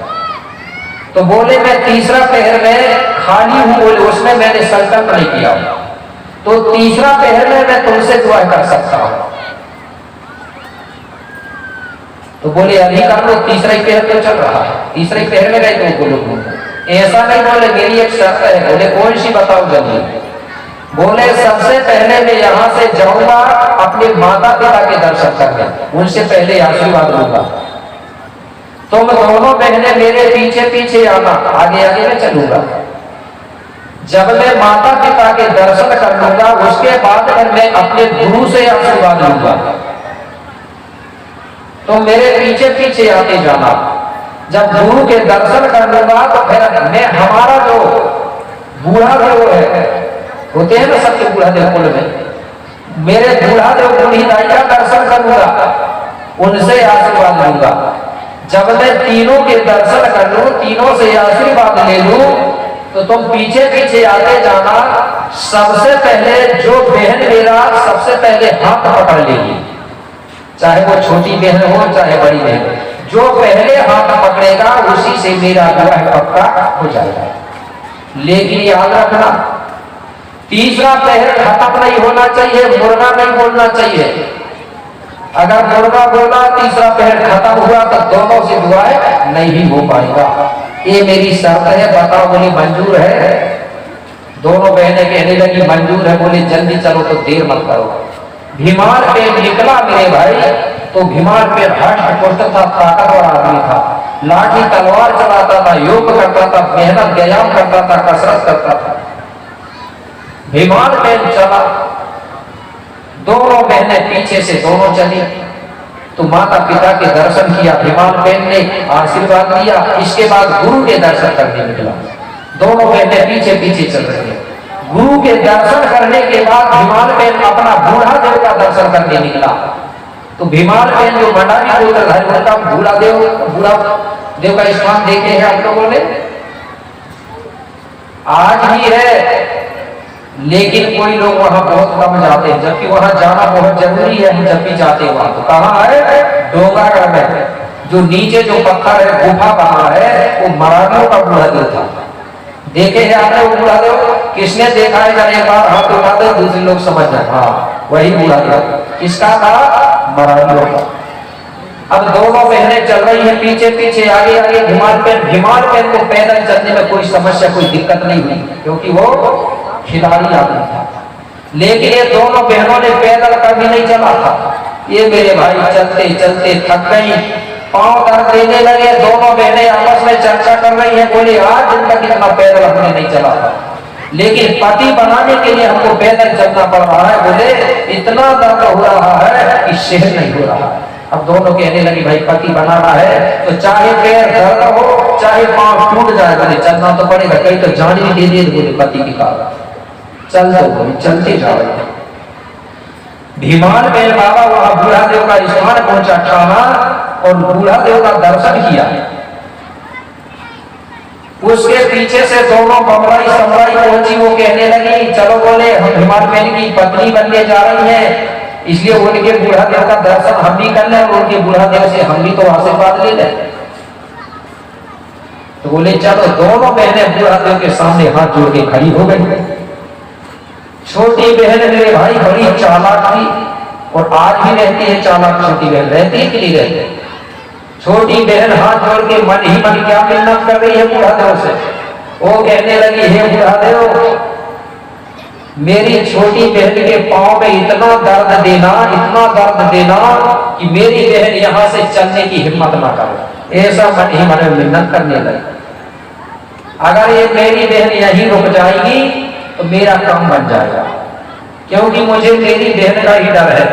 तो बोले मैं तीसरा पहर में खाली हूं, बोले उसमें मैंने संकल्प नहीं किया, तो तीसरा पहर में मैं तुमसे दुआ कर सकता हूं। तो बोले अभी कर लो, तीसरा ही पहर तो चल रहा है, तीसरे पहर में गए तो बोलो ऐसा नहीं। बोले मेरी एक शर्त है। बोले कौन सी? बताओ जल्दी। बोले सबसे पहले मैं यहाँ से जाऊंगा अपने माता पिता के दर्शन करने, उनसे पहले आशीर्वाद लूंगा। तुम दोनों बहनें मेरे पीछे पीछे आना, आगे आगे मैं चलूंगा। जब मैं माता पिता के दर्शन कर लूंगा उसके बाद मैं अपने गुरु से आशीर्वाद लूंगा, तो मेरे पीछे पीछे आते जाना। जब गुरु के दर्शन कर लूंगा तो फिर मैं हमारा जो बूढ़ा देव है, होते हैं ना सबके बूढ़ा देव कुल में, मेरे बूढ़ा देव बूढ़ी दाई का दर्शन करूंगा, उनसे आशीर्वाद लूंगा। जब मैं तीनों के दर्शन कर लूं, तीनों से आशीर्वाद ले लूं, तो तुम पीछे पीछे आते जाना। सबसे पहले जो बहन मेरा सबसे पहले हाथ पकड़ लेगी, चाहे वो छोटी बहन हो चाहे बड़ी बहन, जो पहले हाथ पकड़ेगा उसी से मेरा विवाह पक्का हो जाएगा। लेकिन याद रखना, तीसरा पहर खत्म नहीं होना चाहिए, मुर्गा नहीं बोलना चाहिए। अगर मुर्गा बोला तीसरा पहर खत्म हुआ तो दोनों से दुआएं नहीं भी हो पाएगा। ये मेरी शर्त है, बताओ। बोली मंजूर है। दोनों बहनें कहने लगी मंजूर है। बोले जल्दी चलो, तो देर मत करो। भीमाल पे निकला मेरे भाई, तो भीमाल पे हष्ट पुष्ट था, ताकतवर आदमी था, लाठी तलवार चलाता था, योग करता था, मेहनत व्यायाम करता था, कसरत करता था। भीमाल पे चला, दोनों बहनें पीछे से दोनों चली। तो माता पिता के दर्शन किया, भीमाल बहन ने आशीर्वाद दिया। इसके बाद गुरु के दर्शन करने निकला। दोनों बहनें पीछे पीछे चल रही है। गुरु के दर्शन करने के बाद भीमाल बहन अपना बूढ़ा देव का दर्शन करने निकला। तो भीमाल बहन जो भंडारी गोत्रधारी, उनका बूढ़ा देव का स्थान देखे हैं आप लोगों ने? आज भी है, लेकिन कोई लोग वहां बहुत कम जाते हैं, जबकि वहां जाना बहुत जरूरी है। हम जब भी जाते हैं वहां, तो कहाँ है? डोंगागढ़ में जो नीचे जो पत्थर है, गुफा बना है, वो मराठियों का बूढ़ा देव था। देखे हैं आपने वो बूढ़ा देव? किसने देखा है? जरा एक बार हाथ उठा दो, दूसरे लोग समझ जाए। हाँ, वही बूढ़ा देव। किसका था? मराठियों का। अब दोनों बहनें चल रही हैं पीछे पीछे, आगे आगे। भीमाल बहन को पैदल चलने में कोई समस्या, कोई दिक्कत नहीं हुई, क्योंकि वो खिलाड़ी आदमी था। लेकिन ये दोनों बहनों ने पैदल कभी नहीं चला था। ये मेरे भाई चलते चलते थक गई, पांव दर्द देने लगे। दोनों बहनें आपस में चर्चा कर रही हैं, बोले आज दिन तक इतना पैदल हमने नहीं चला था, लेकिन पति बनाने के लिए हमको पैदल चलना पड़ रहा है। बोले इतना दर्द हो रहा है कि सहन नहीं हो रहा है। अब दोनों कहने लगी भाई पति बनाना है तो चाहे पैर दर्द हो, चाहे पांव टूट जाए, बोले चलना तो पड़ेगा, कहीं तो जान भी दे दे। बोले पति की कारण चल दो, बोले चलते जा रहे। भीमाल बहन बाबा वहां बूढ़ा देव का स्थान पहुंचा, ठाना और बूढ़ा देव का दर्शन किया। उसके पीछे से दोनों बमराई समराई पहुंची। वो कहने लगी चलो, बोले हम भीमाल बहन की पत्नी बनने जा रही हैं, इसलिए उनके बूढ़ा देव का दर्शन हम भी कर लें और उनके बूढ़ा देव से हम भी तो आशीर्वाद ले लें। तो बोले चलो। दोनों बहनें बूढ़ा देव के सामने हाथ जोड़ के खड़ी हो गई। छोटी बहन मेरे भाई बड़ी चालाक थी, और आज भी रहती है चालाक। छोटी बहन रहती है कि नहीं रहती? छोटी बहन हाथ जोड़ के मन ही मन क्या मिन्नत कर रही है बूढ़ा देव से। वो कहने लगी हे बूढ़ा देव, मेरी छोटी बहन के पांव में इतना दर्द देना, इतना दर्द देना कि मेरी बहन यहां से चलने की हिम्मत ना करे। ऐसा मन ही मन में मिन्नत करने लगी। अगर ये मेरी बहन यहीं रुक जाएगी तो मेरा काम बन जाएगा, क्योंकि मुझे मेरी बहन का ही डर है।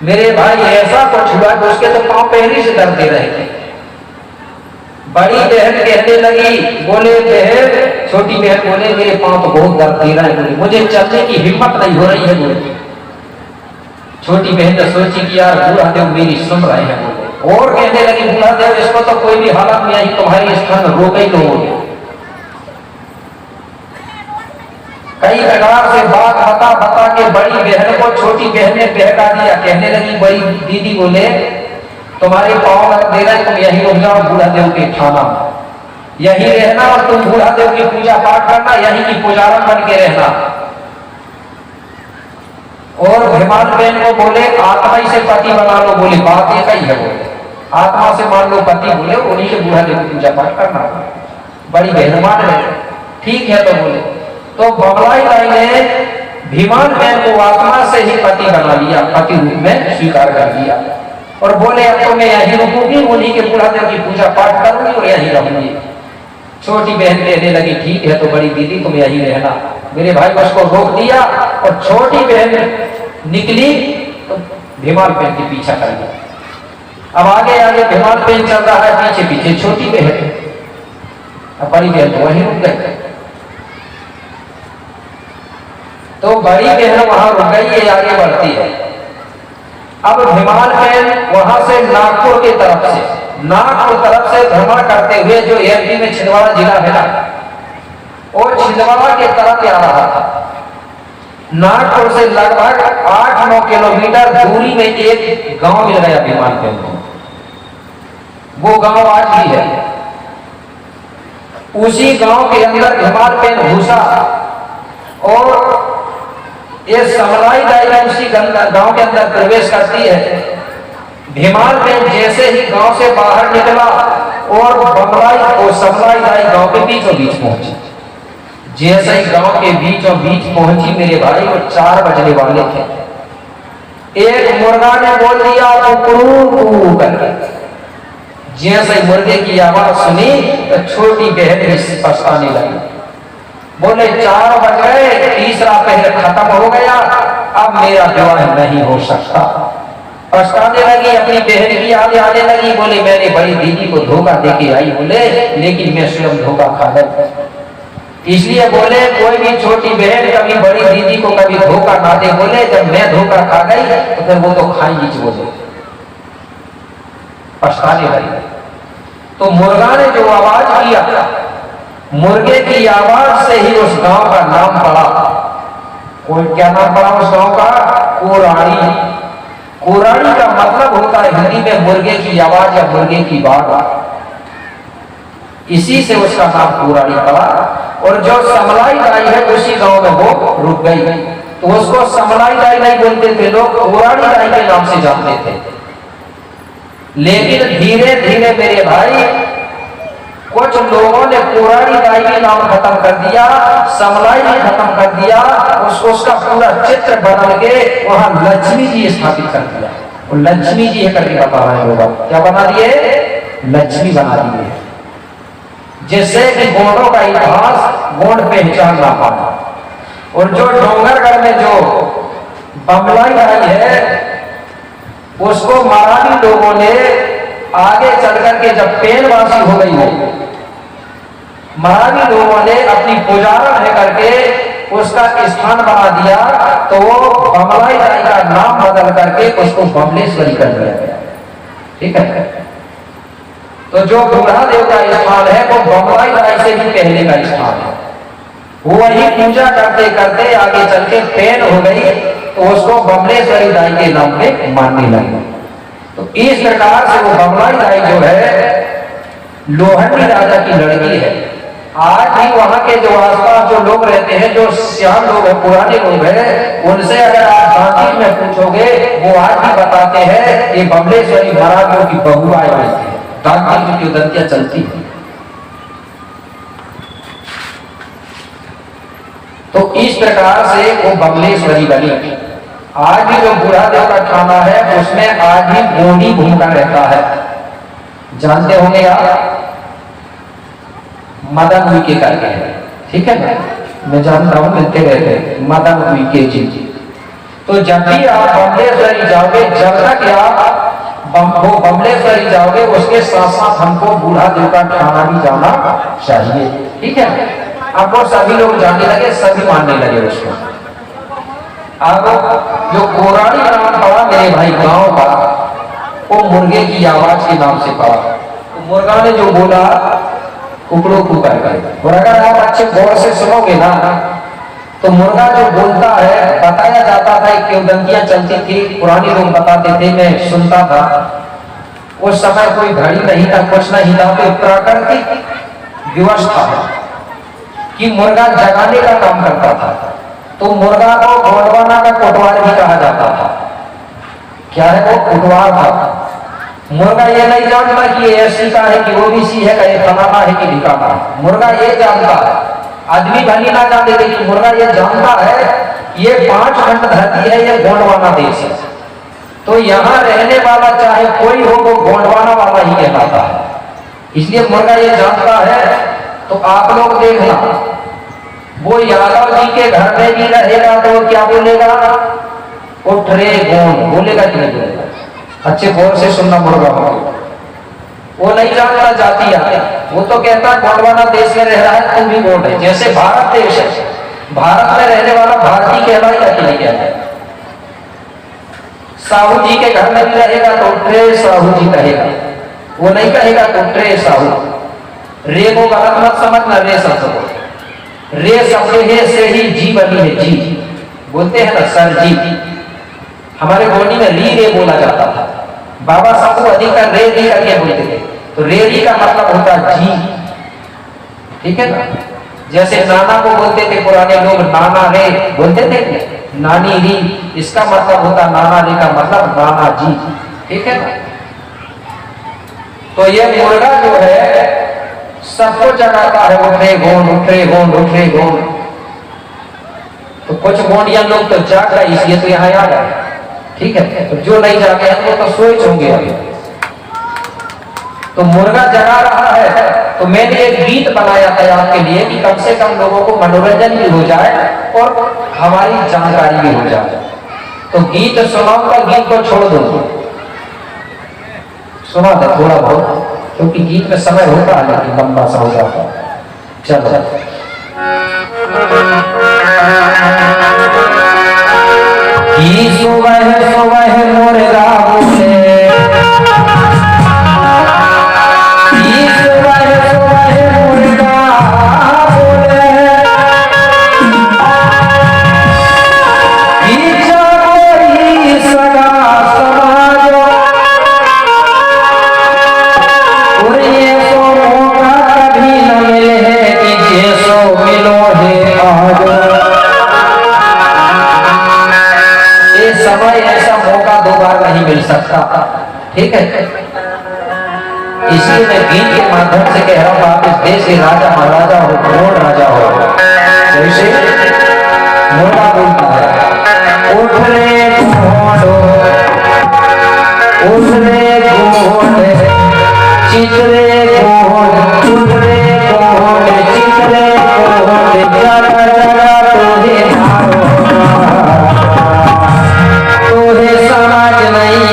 मेरे भाई ऐसा कुछ हुआ कि उसके तो पांव पहले से दर्द दे रहे थे। बड़ी बहन कहने लगी, बोले बहन, छोटी बहन बोले मेरे पांव तो बहुत दर्द दे रहा है, बोले मुझे चलने की हिम्मत नहीं हो रही है। बोले छोटी बहन ने सोची कि यार बूढ़ा देव मेरी सुन रहे हैं। बोले और कहने लगी बूढ़ा देव इसको तो कोई भी हालत में आई तुम्हारी स्थान रोक ही लोगे। कई प्रकार से बात बता बता के बड़ी बहन को छोटी बहन ने बहका दिया। कहने लगी बड़ी दीदी बोले तुम्हारे पांव दर्द दे रहे, तुम यहीं रुक जाओ बूढ़ा देव के थाना, यहीं रहना और तुम बूढ़ा देव की पूजा पाठ करना, यहीं की पुजारन बन के रहना। और भीमाल बहन को बोले आत्मा ही से पति बना लो। बोले बात एक ही है, बोले आत्मा से मान लो पति, बोले उन्हीं के बूढ़ा देव की पूजा पाठ करना। बड़ी बहन मान रहे, ठीक है। तो बोले तो बबलाई बाई ने भीमाल बहन को आत्मा से ही पति बना लिया, पति रूप में स्वीकार कर लिया। और बोले अब तो मैं यहीं रुकूंगी, उन्हीं के बूढ़ा देव की पूजा पाठ करूंगी और यहीं रहूंगी। छोटी बहन कहने लगी ठीक है, तो बड़ी दीदी तुम यहीं रहना। मेरे भाई उसको रोक दिया और छोटी बहन निकली तो भीमाल बहन के पीछा कर गया। अब आगे आगे भीमाल बहन चल रहा है, पीछे पीछे छोटी बहन। अब बड़ी बहन तो वहीं रुक गई। तो बड़ी बहन वहां रुक गई, ये आगे बढ़ती है। अब भीमाल बहन वहां से नागपुर की तरफ से भ्रमण करते हुए, जो एमपी में छिंदवाड़ा जिला है ना, और छिंदवाड़ा के तरफ आ रहा था। नागपुर से लगभग 8-9 किलोमीटर दूरी में एक गांव मिल गया भीमाल बहन को। वो गांव आज भी है। उसी गांव के अंदर हिमाल पेन घुसा और ये समलाई दाई उसी गांव के अंदर प्रवेश करती है। भीमाल पेन जैसे ही गांव से बाहर निकला और बमलाई और समलाई दाई गांव के बीचों बीच पहुंची। जैसे ही गांव के बीचों बीच पहुंची मेरे भाई, वो 4 बजने वाले थे। एक मुर्गा ने बोल दिया कुकरू करके। जैसे ही मुर्गे की आवाज सुनी तो छोटी बहन भी पछताने लगी। बोले 4 बज गए, तीसरा पहर खत्म हो गया, अब मेरा विवाह नहीं हो सकता। पछताने लगी, अपनी बहन की याद आने लगी। बोले मैंने बड़ी दीदी को धोखा देके आई, बोले लेकिन मैं स्वयं धोखा खा गई। इसलिए बोले कोई भी छोटी बहन कभी बड़ी दीदी को कभी धोखा ना दे। बोले जब मैं धोखा खा गई तो फिर वो तो खाएंगी। बोले पछताने लगी। तो मुर्गा ने जो आवाज किया, मुर्गे की आवाज से ही उस गांव का नाम पड़ा। कोई क्या नाम पड़ा उस गांव का? कोराड़ी। कोराड़ी का मतलब होता है हिंदी में मुर्गे की आवाज या मुर्गे की बात। इसी से उसका नाम कोराड़ी पड़ा। और जो समलाई दाई है उसी गांव में वो रुक गई, तो उसको समलाई दाई नहीं बोलते थे लोग, कोराड़ी दाई के नाम से जानते थे। लेकिन धीरे धीरे मेरे भाई कुछ लोगों ने कोराड़ी दाई के नाम खत्म कर दिया, समलाई भी खत्म कर दिया, उसका पूरा चित्र बदल के वहां लक्ष्मी जी स्थापित कर दिया। और लक्ष्मी जी है करके बता रहे हैं लोग, क्या बना दिए? लक्ष्मी बना दिए, जिससे कि गोंडों का इतिहास गोंड पहचान ना पाए। और जो डोंगरगढ़ में जो बमलाई आई है उसको मराठी लोगों ने आगे चल करके जब पेनवासी हो गई हो, मराठी लोगों ने अपनी पुजारा रह करके उसका स्थान बना दिया, तो वो बमलाई दाई का नाम बदल करके उसको बमलेश्वरी कर दिया गया। ठीक है, तो जो बूढ़ा देव का स्थान है वो बमलाई दाई से भी पहले का स्थान है। वो वही पूजा करते करते आगे चल के पेन हो गई, तो उसको बमलेश्वरी दाई के नाम पे मानने लगे। तो इस प्रकार से वो बमलाई दाई जो है लोहंडी राजा की लड़की है। आज भी वहां के जो आसपास जो लोग रहते हैं, जो श्याम लोग हैं, पुराने लोग हैं, उनसे अगर आप दांती में पूछोगे वो आज भी बताते हैं ये बमलेश्वरी महाराजों की बहुआएं रहती है, दांती की उदंतियां चलती है। तो इस प्रकार से वो बमलेश्वरी बनी। आज भी जो बूढ़ा देव का खाना है उसमें आज भी गोंडी भूमिका रहता है। जानते होंगे आप, मदन उइके करके है, ठीक है ना, मैं जानता हूं, मिलते रहते मदन उइके जी। तो जब भी आप बमलेश्वरी जाओगे, जब तक आप वो बमलेश्वरी जाओगे उसके साथ साथ हमको बूढ़ा देव का खाना भी जाना चाहिए। ठीक है, अब वो सभी लोग जानने लगे, सभी मानने लगे उसको। अब जो कोराड़ी नाम पड़ा मेरे भाई गांव का, वो मुर्गे की आवाज के नाम से पड़ा। तो मुर्गा ने जो बोला कुकड़ों को करके, और अगर आप अच्छे गौर से सुनोगे ना तो मुर्गा जो बोलता है, बताया जाता था कि उदंतियां चलती थी, पुराने लोग बताते थे, मैं सुनता था। उस समय कोई घड़ी नहीं था, कुछ नहीं था, तो प्राकृतिक व्यवस्था है कि मुर्गा जगाने का काम करता था। तो मुर्गा को गोंडवाना का कोटवार भी कहा जाता था। क्या है वो? कोटवार था। मुर्गा ये नहीं जानता कि ये एससी का है कि ओबीसी है, कि फलाना है कि ढिकाना है। मुर्गा ये जानता है, आदमी भली ना जानते थे कि मुर्गा ये जानता है ये 5 खंड धरती है, ये गोंडवाना देश है। तो यहाँ रहने वाला चाहे कोई हो वो गोंडवाना वाला ही कहलाता है। इसलिए मुर्गा ये जानता है। तो आप लोग देखना, वो यादव जी के घर में भी रहेगा तो क्या बोलेगा? उठ रे गोंड बोलेगा कि नहीं बोलेगा? अच्छे गौर से सुनना मुर्गा हो। वो नहीं जानता जातिया, वो तो कहता गोंडवाना देश में रह रहा है, तुम भी गोंड है। जैसे भारत देश है, भारत में रहने वाला भारतीय कहलाएगा कि नहीं कहलाएगा? साहू जी के घर में भी रहेगा तो उठ रे साहू जी कहेगा, वो नहीं कहेगा तो उठ रे साहू। रे को गलत मत समझना, रे शब्द रे शब्द है से ही जी बनी है। जी बोलते हैं ना, सर जी। हमारे गोंडी में री रे बोला जाता था। बाबा साहब अधिकतर रे रे करके बोलते थे। तो रेरी का मतलब होता है जी, ठीक है ना। जैसे नाना को बोलते थे पुराने लोग, नाना रे बोलते थे, नानी री, इसका मतलब होता नाना रे का मतलब नाना जी, ठीक है ना। तो ये मुर्गा जो है सबको जगाता है, उठे गोंड उठे गोंड उठे गोंड। तो कुछ गोंडियन लोग तो जाग रहे इसलिए तो यहाँ आ गए, ठीक है। तो जो नहीं जागे हैं वो तो सोच होंगे अभी। तो मुर्गा जगा रहा है, तो मैंने एक गीत बनाया था आपके लिए कि कम से कम लोगों को मनोरंजन भी हो जाए और हमारी जानकारी भी हो जाए। तो गीत सुनाऊंगा, गीत को छोड़ दो, सुना दे थोड़ा बहुत, क्योंकि गीत में समय होता है लेकिन लंबा सा हो जाता है। चलो सुबह सुबह मुर्गा बोले, सकता, ठीक है। इसलिए मैं गीत के माध्यम से कह रहा हूं, आप इस देश के राजा महाराजा हो, कौन राजा हो, जैसे मुर्गा बोलता है उठ रे घोड़ो, उठ रे घोड़, चितरे घोड़, उठ रे घोड़, चितरे घोड़, जगा जगा तोहे मारो, तोहे समझ नहीं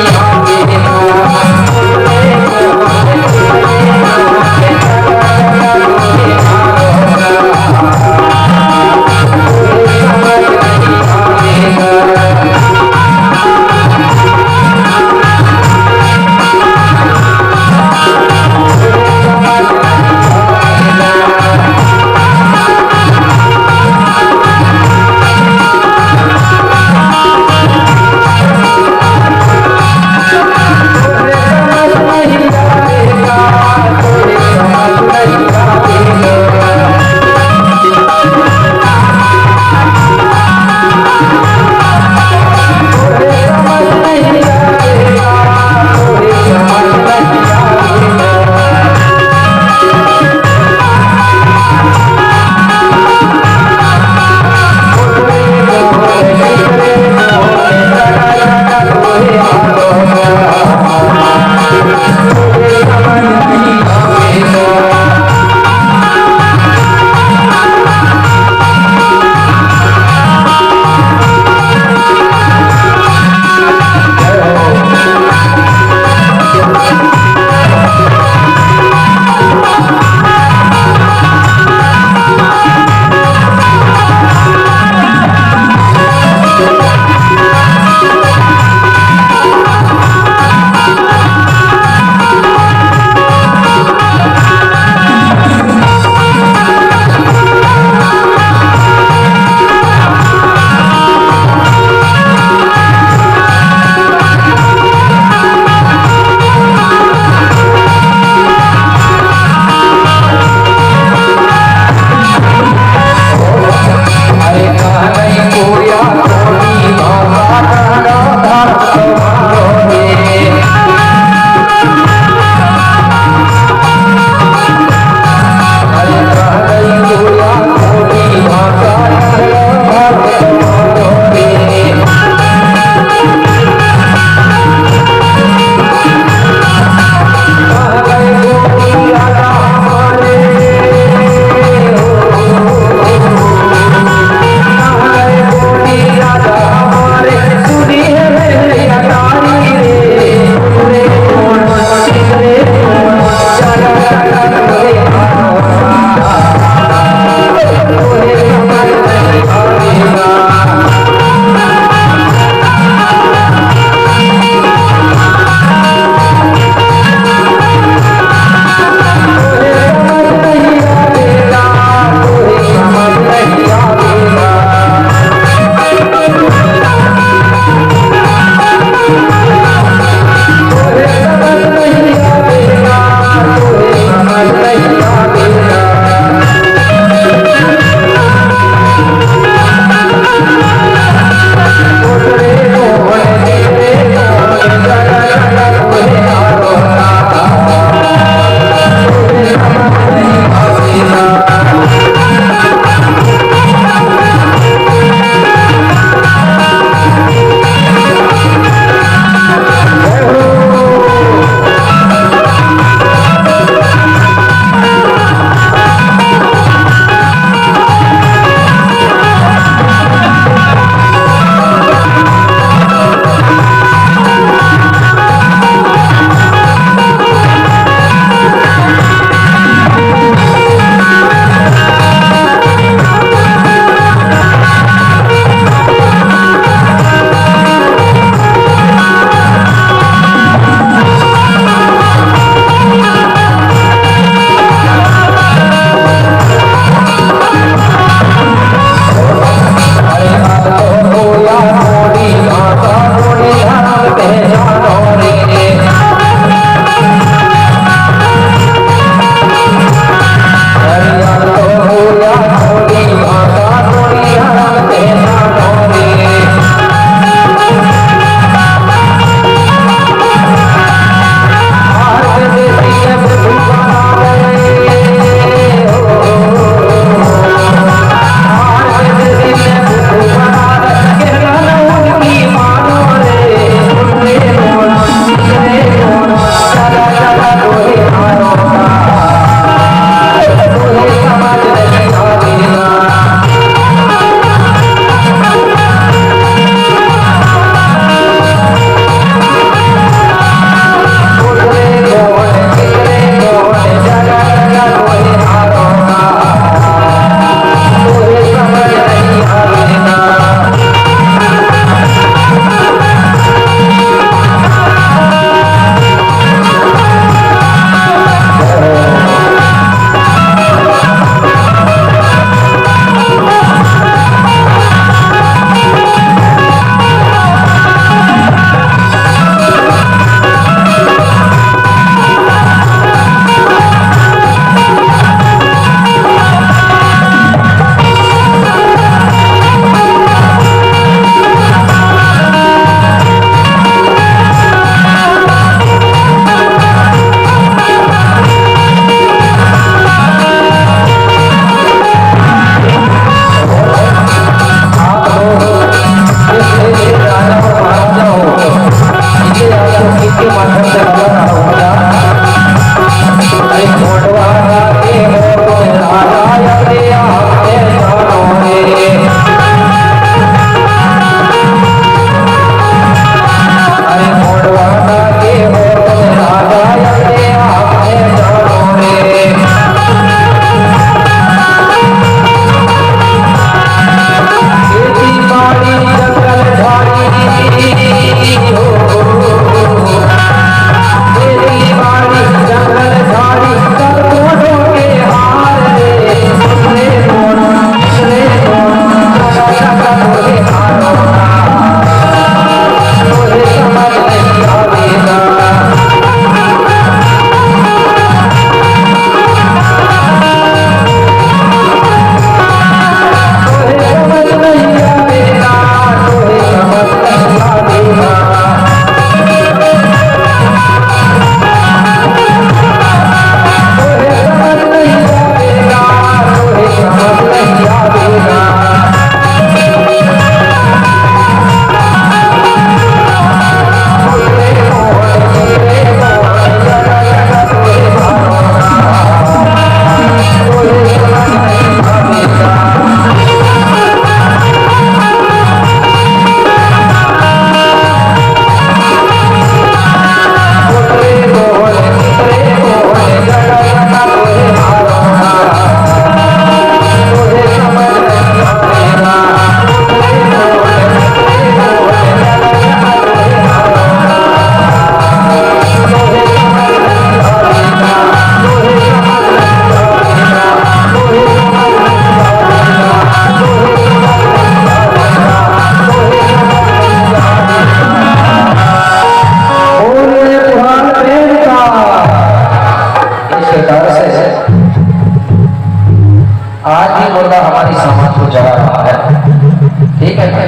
है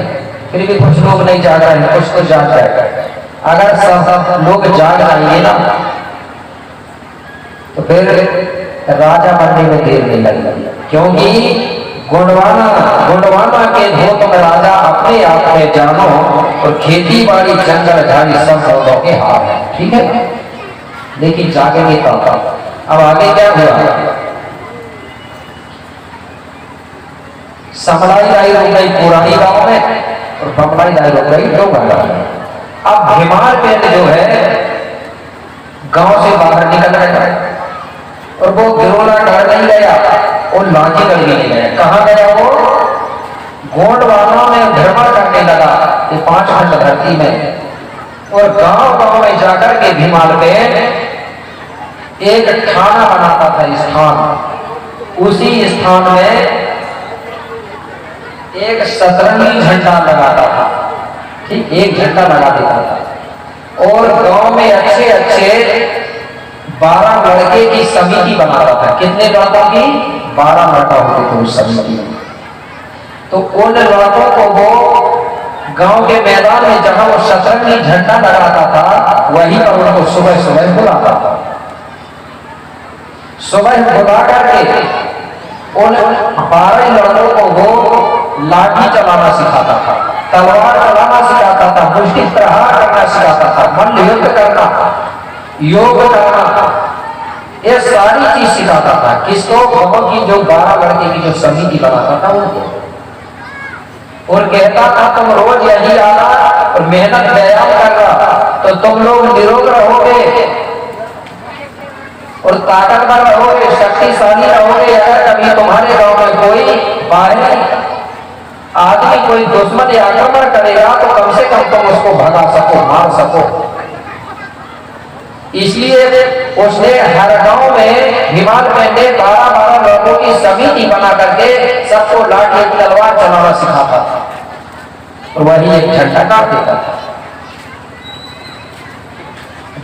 फिर भी कुछ लोग नहीं जाग रहे हैं, कुछ तो जाग रहे हैं। अगर सब लोग जाग जाएंगे ना तो फिर राजा बनने में देर नहीं लगेगी, क्योंकि गुणवाना के हो तुम राजा अपने आप में जानो, और खेती बाड़ी जंगल झाड़ी सब लोगों के हाथ है। ठीक है, लेकिन जागेंगे तब। अब आगे क्या हुआ, समलाई लाई रुक गई पुरानी गांव में और बमलाई लाई रुक गई दो गांव में। अब हिमाल पेड़ जो है गांव से बाहर निकल गया और वो गिरोला डर नहीं गया और लाठी कर नहीं गया। कहाँ गया वो, गोंडवाना में भ्रमण करने लगा कि 5 खंड धरती में, और गांव गांव में जाकर के भीमाल पे एक थाना बनाता था स्थान। उसी स्थान में एक सतरंगी झंडा लगाता था, ठीक, एक झंडा लगा देता था, और गांव में अच्छे अच्छे 12 लड़के की समिति बनाता था। कितने लड़कों की, 12 लड़का होते थे उस समिति में। तो उन लड़कों को वो गांव के मैदान में जहां वो सतरंगी झंडा लगाता था वहीं पर उनको सुबह सुबह बुलाता था। सुबह बुला करके उन 12 लड़कों को वो लाठी चलाना सिखाता था, तलवार चलाना सिखाता था, मुष्टि प्रहार करना सिखाता था, मल्ल युद्ध करना, योग करना, ये सारी चीज सिखाता था। किसको, गांव की जो 12 लड़के की जो समिति बनाता था उनको, और कहता था तुम रोज यही आना और मेहनत व्यायाम करना तो तुम लोग निरोग रहोगे और ताकतवर रहोगे, शक्तिशाली रहोगे। अगर कभी तुम्हारे गांव में कोई बाहरी आदमी कोई दुश्मन या आक्रमण करेगा तो कम से कम तुम उसको भगा सको, मार सको। इसलिए उसने हर गांव में हिमाल में 12 लोगों की समिति बना करके सबको लाठी तलवार चलाना सिखाता था, और वही एक झंडा काट देता था।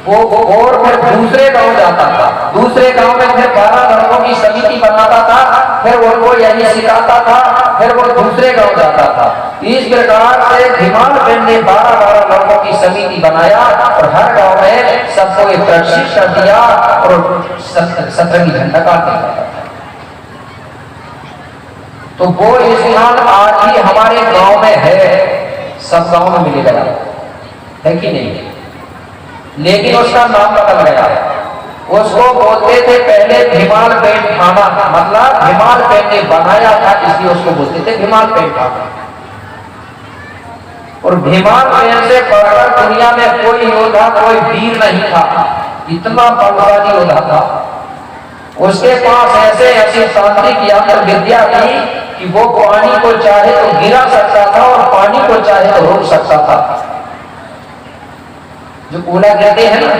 वो और फिर दूसरे गांव जाता था, दूसरे गांव में फिर 12 लड़कों की समिति बनाता था, फिर उनको यही सिखाता था, फिर वो दूसरे गांव जाता था। इस प्रकार से हिमाल ने 12 लड़कों की समिति बनाया और हर गांव में सबको एक प्रशिक्षण दिया और सतरंगी झंडा काट देता था। तो वो स्थान आज भी हमारे गांव में है, सब गांव में मिलेगा, है कि नहीं? लेकिन उसका नाम बदल गया। उसको बोलते थे पहले भीमाल पेंट थाना, मतलब भीमाल पेंट ने बनाया था इसलिए उसको बोलते थे भीमाल पेंट थाना। और भीमाल पेंट से बढ़कर दुनिया में कोई योद्धा, कोई वीर नहीं था, इतना बलशाली योद्धा था। उसके पास ऐसे ऐसी तांत्रिक यंत्र विद्या थी कि वो पानी को चाहे तो गिरा सकता था और पानी को चाहे तो रोक सकता था। जो ओला कहते हैं ना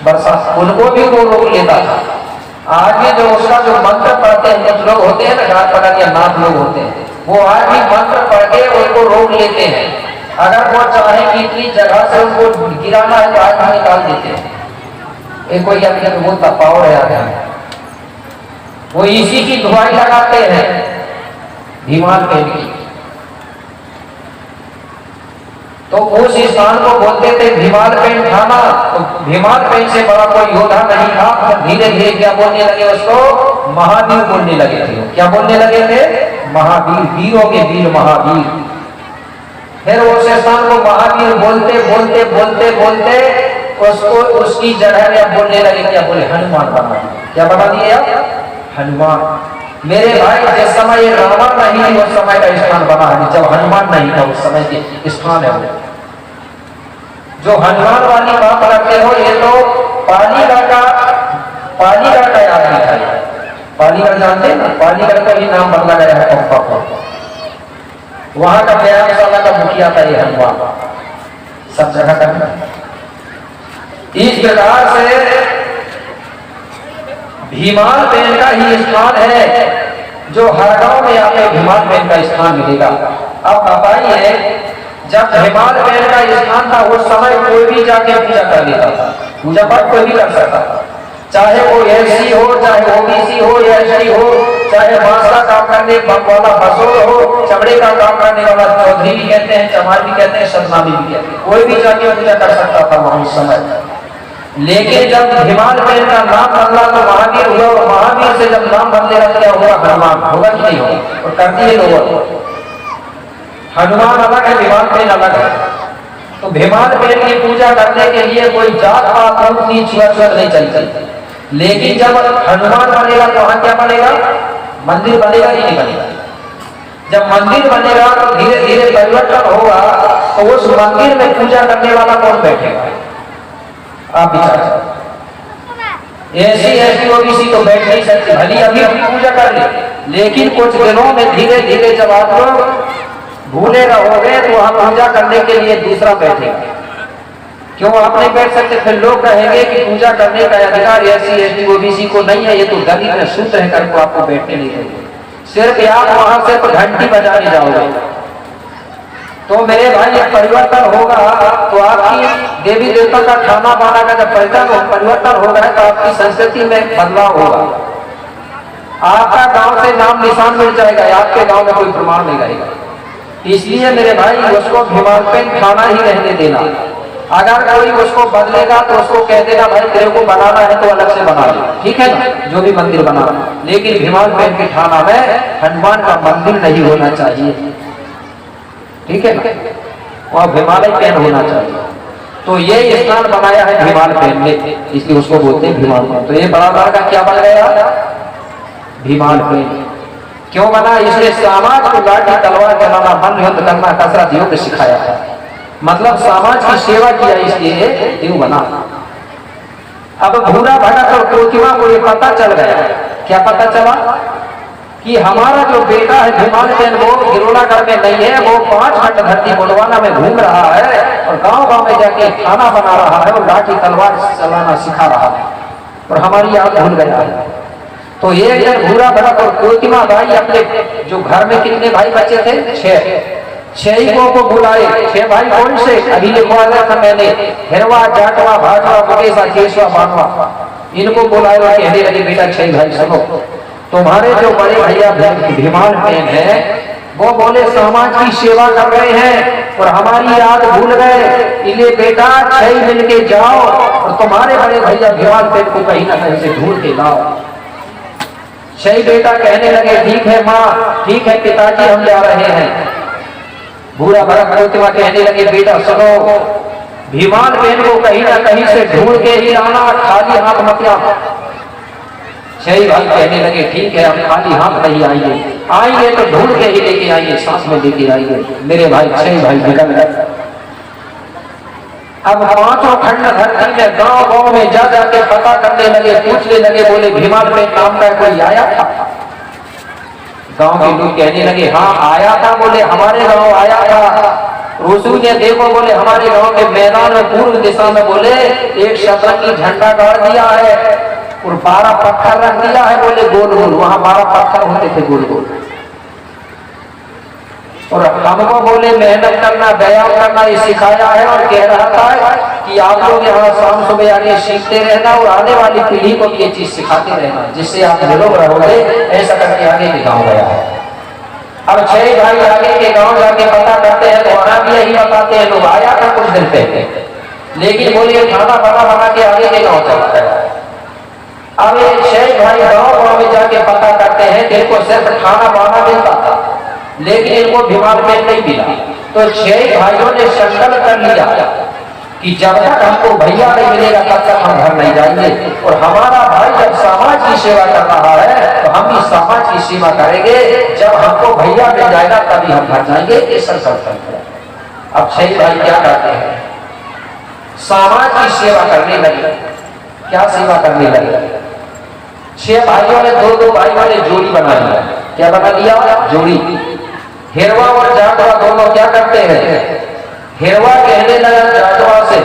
बरसात, उनको भी वो रोक लेता था। आज भी जो उसका जो मंत्र पढ़ते हैं, कुछ लोग होते हैं ना घाट पड़ा या नाथ लोग होते हैं, वो आज भी मंत्र पढ़ के उनको रोक लेते हैं। अगर वो चाहे कि इतनी जगह से उनको गिराना है तो आज भी निकाल देते हैं। एक कोई अपने वो पावर है, वो इसी की धुआई लगाते हैं भीमाल पेंट की। तो उस स्थान को बोलते थे भीमाल पेंट थाना। तो भीमाल पेंट से बड़ा कोई योद्धा नहीं था। तो धीरे धीरे क्या बोलने लगे, उसको महावीर बोलने लगे थे। क्या बोलने लगे थे? महावीर, वीरों के वीर महावीर। फिर उस स्थान को महावीर बोलते बोलते बोलते बोलते उसको उसकी जगह में बोलने लगे, क्या बोले, हनुमान बना दिया। क्या बना दिया? हनुमान। मेरे भाई जिस समय ये रावण नहीं थी उस समय का स्थान बना है, जब हनुमान नहीं था उस समय के स्थान है। जो हनुमान वाली बात करते हो, ये तो पालीगढ़ का आदमी था। पालीगढ़ जानते हैं ना, पालीगढ़ का भी नाम बदला गया है पंपा को। वहां का व्यायामशाला का मुखिया था ये हनुमान, सब जगह का। इस प्रकार से भीमाल पेंट का ही स्थान है, जो हर गांव में आपको भीमाल पेंट का स्थान मिलेगा। अब बताइए, जब भीमाल पेंट का स्थान था उस समय कोई भी जाके पूजा कर लेता था, पूजा पाठ कोई भी कर सकता था, चाहे वो एससी हो, चाहे ओबीसी हो, या एसटी हो, चाहे बांस का काम करने वाला बसोर हो, चमड़े का काम करने वाला चौधरी भी कहते हैं, चमार भी कहते हैं, शतनामी भी कहते हैं, कोई भी जाके पूजा कर सकता था वहां उस समय। लेकिन जब हिमाल पेन का नाम बदला तो महावीर हुआ, और महावीर से जब नाम बदलेगा क्या होगा? हनुमान होगा कि नहीं होगा? और कर दिए लोग। हनुमान अलग है, हिमाल पेन अलग है। तो हिमाल पेन की पूजा करने के लिए कोई जात पात रूप नीच नहीं चलती। लेकिन जब हनुमान बनेगा तो वहां क्या बनेगा? मंदिर बनेगा ही नहीं बनेगा। जब मंदिर बनेगा तो धीरे धीरे परिवर्तन होगा, तो उस मंदिर में पूजा करने वाला कौन बैठेगा? आप विचार करें। ऐसी ओबीसी तो बैठ नहीं सकती, भली अभी अभी पूजा कर ले, लेकिन कुछ दिनों में धीरे धीरे जब आप लोग भूले रहोगे तो वहां पूजा करने के लिए दूसरा बैठेगा। क्यों आप नहीं बैठ सकते? फिर लोग कहेंगे कि पूजा करने का अधिकार SC OBC को नहीं है, ये तो दलित में सूत्र है, करके आपको बैठने नहीं देंगे। सिर्फ आप वहां से घंटी बजाने जाओगे तो मेरे भाई एक परिवर्तन होगा। तो आपकी देवी देवता का खाना बाना का जब परिवर्तन होगा तो आपकी संस्कृति में बदलाव होगा। आपका गांव से नाम निशान मिल जाएगा, आपके गांव में कोई प्रमाण नहीं रहेगा। इसलिए मेरे भाई उसको हिमाल पेन खाना ही रहने देना। अगर कोई उसको बदलेगा तो उसको कह देगा भाई तेरे को बनाना है तो अलग से बना ले, ठीक है ना, जो भी मंदिर बनाना। लेकिन हिमाल पेन के थाना में हनुमान का मंदिर नहीं होना चाहिए, ठीक है ना, वह हिमालय पेन होना चाहिए। तो ये स्थान बनाया है हिमाल पेन ने, इसलिए उसको बोलते हैं हिमाल पेन। तो ये बड़ा का क्या बन गया? हिमाल पेन। क्यों बना? इसलिए समाज को लाठी तलवार चलाना, मन युद्ध करना, कसरत योग सिखाया है। मतलब समाज की सेवा किया, इसलिए क्यों बना। अब भूरा भटक और कोतिमा को ये पता चल गया। क्या पता चला? कि हमारा जो बेटा है हिमाल पेन वो गिरोलागढ़ में नहीं है, वो 5 घंटे धरती मुंडवाना में घूम रहा है और गांव गांव में जाके खाना बना रहा है और लाठी तलवार चलाना सिखा रहा है, और हमारी याद भूल गया है। तो एक दिन भूरा भटक और कोतिमा भाई अपने जो घर में कितने भाई बच्चे थे? 6 को बुलाए। 6 भाई कौन से? अभी लिखवा दिया था मैंने, हिरवा, जाटवा, भाटवा, मुकेशा, केशवा, बानवा। इनको बुलाए और कहने लगे बेटा 6 भाई सुनो, तुम्हारे जो बड़े भैया हिमाल पेन है वो बोले समाज की सेवा कर रहे हैं और हमारी याद भूल गए, इसलिए बेटा 6 मिल के जाओ और तुम्हारे बड़े भैया हिमाल पेन को कहीं ना कहीं से ढूंढ के लाओ। 6 बेटा कहने लगे ठीक है माँ, ठीक है पिताजी, हम जा रहे हैं। भूरा भटक कोतिमा कहने लगे बेटा सुनो, हिमाल पेन को कहीं ना कहीं से ढूंढ के ही लाना, खाली हाथ मत आना। 6 भाई कहने लगे ठीक है, हम खाली हाथ नहीं आएंगे तो ढूंढ के ही लेके आइए, सांस में लेके आइए। मेरे भाई 6 भाई निकल गए। अब 5 खंड धरती में गांव गांव में जा जाके पता करने लगे, पूछने लगे, बोले हिमाल पेन नाम का कोई आया था? गांव के लोग कहने लगे हाँ आया था। बोले हमारे गांव आया था। रोसू ने देखो, बोले हमारे गांव के मैदान में पूर्व दिशा में बोले एक शतरंगी झंडा गाड़ दिया है और 12 पत्थर रख दिया है, बोले गोल गोल, वहां 12 पत्थर होते थे गोल गोल। और हमको बोले मेहनत करना, व्यायाम करना ये सिखाया है, और कह रहा था कि आप लोग यहाँ शाम सुबह आगे सीखते रहना और आने वाली पीढ़ी को भी ये चीज सिखाते रहना, जिससे आप निरोग रहोगे। ऐसा करके आगे के गाँव गया है। अब 6 भाई आगे के गाँव जाके पता करते हैं तो वहां भी यही बताते हैं लोग आया था कुछ दिन पहले, लेकिन बोलिए खाना बना के आगे के गाँव चला गया। अब ये 6 भाई गाँव में जाके पता करते हैं कि इनको सिर्फ खाना बना मिलता था, लेकिन इनको हिमाल पेन नहीं मिला। तो 6 भाइयों ने संकल्प कर लिया कि जब तक हमको भैया नहीं मिलेगा तब तक हम घर नहीं जाएंगे, और हमारा भाई जब समाज की सेवा कर रहा है तो हम भी समाज की सेवा करेंगे, जब हमको भैया मिल जाएगा तभी हम घर जाएंगे। ये संकल्प है। अब 6 भाई क्या करते हैं? समाज की सेवा करने लगे। क्या सेवा करने लगे? 6 भाइयों ने 2-2 भाइयों ने जोड़ी बना लिया। क्या बना लिया? जोड़ी। हिरवा और जाटवा दोनों क्या करते हैं? हिरवा कहने लगा जाटवा से,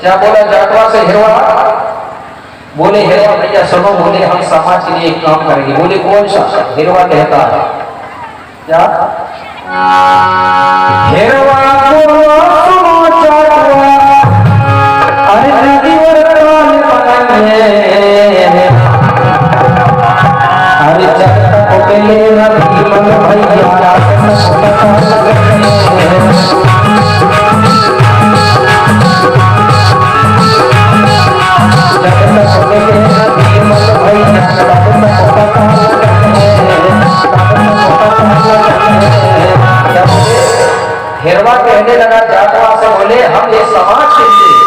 क्या बोला जाटवा से? हिरवा बोले हिरवा भैया सुनो, बोले हम समाज के लिए एक काम करेंगे। बोले कौन सा? हिरवा कहता है क्या? हिरवा सुनो जाटवा, अरे नदी और ताल बनाएंगे, अरे जाटवा कहने लगा जाटवा से, बोले हम ये समाज के लिए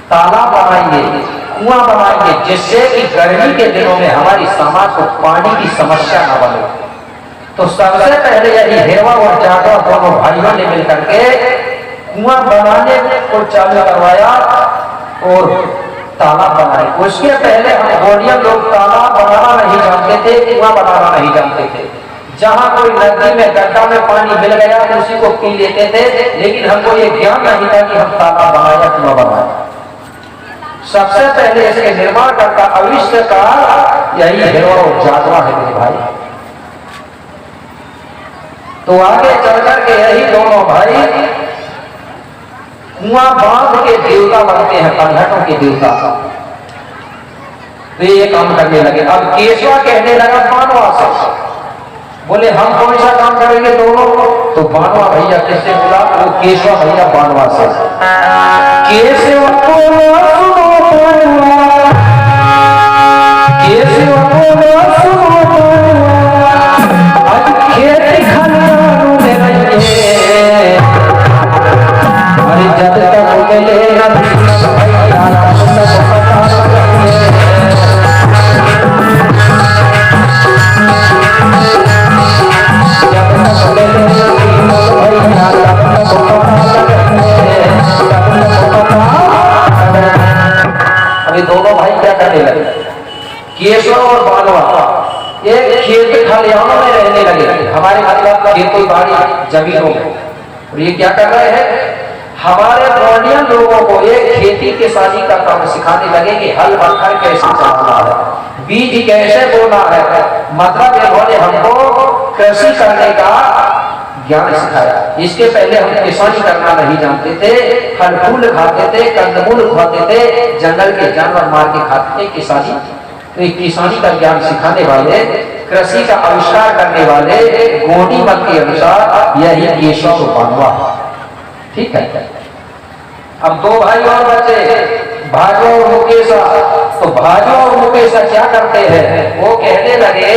तालाब बनाएंगे, कुआं बनाएंगे, जिससे कि गर्मी के दिनों में हमारी समाज को पानी की समस्या न बने। तो सबसे पहले यही हेवा और जाटवा दोनों भाइयों ने मिलकर के कुआं बनाने को चालू करवाया और तालाब बनाए। उसके पहले हम गोड़िया लोग तालाब बनाना नहीं जानते थे, कुआं बनाना नहीं जानते थे। जहां कोई नदी में गड्ढा में पानी मिल गया तो उसी को पी लेते थे, लेकिन हमको ये ज्ञान नहीं था कि हम तालाब बनाए या कुआं बनाए। सबसे पहले इसके निर्माण करता आविष्कार यही हेवा और जाटवा है मेरे भाई। तो आगे चलकर के यही दोनों भाई कुआं बांध के देवता बनते हैं, कंघटों के देवता। तो ये काम करने लगे। अब केशवा कहने लगा बानवा से, बोले हम कौन सा काम करेंगे दोनों? तो बानवा भैया किससे बोला? वो केशवा भैया बानवा से। केशव दोनों भाई क्या करने लगे? केशव और बानवा एक खेत खलिहानों में रहने लगे। हमारे मतलब खेतों बाड़ी जमीनों में। और ये क्या कर रहे हैं? हमारे ग्वालियर लोगों को एक खेती किसानी का काम सिखाने लगे कि हल पत्थर कैसे चलाना है, बीज कैसे बोना है। मतलब इन्होंने हमको कृषि करने का ज्ञान सिखाया। इसके पहले हम किसानी करना नहीं जानते थे, फल फूल खाते थे, कंदमूल खाते थे, जंगल के जानवर मार के खाते थे किसानी। तो किसानी का ज्ञान सिखाने वाले, कृषि का आविष्कार करने वाले गोनी मत के अनुसार यही केशव और बानवा। ठीक है। अब दो भाई और बचे, भाजो और मुकेशा। तो भाजो और मुकेशा क्या करते हैं? वो कहने लगे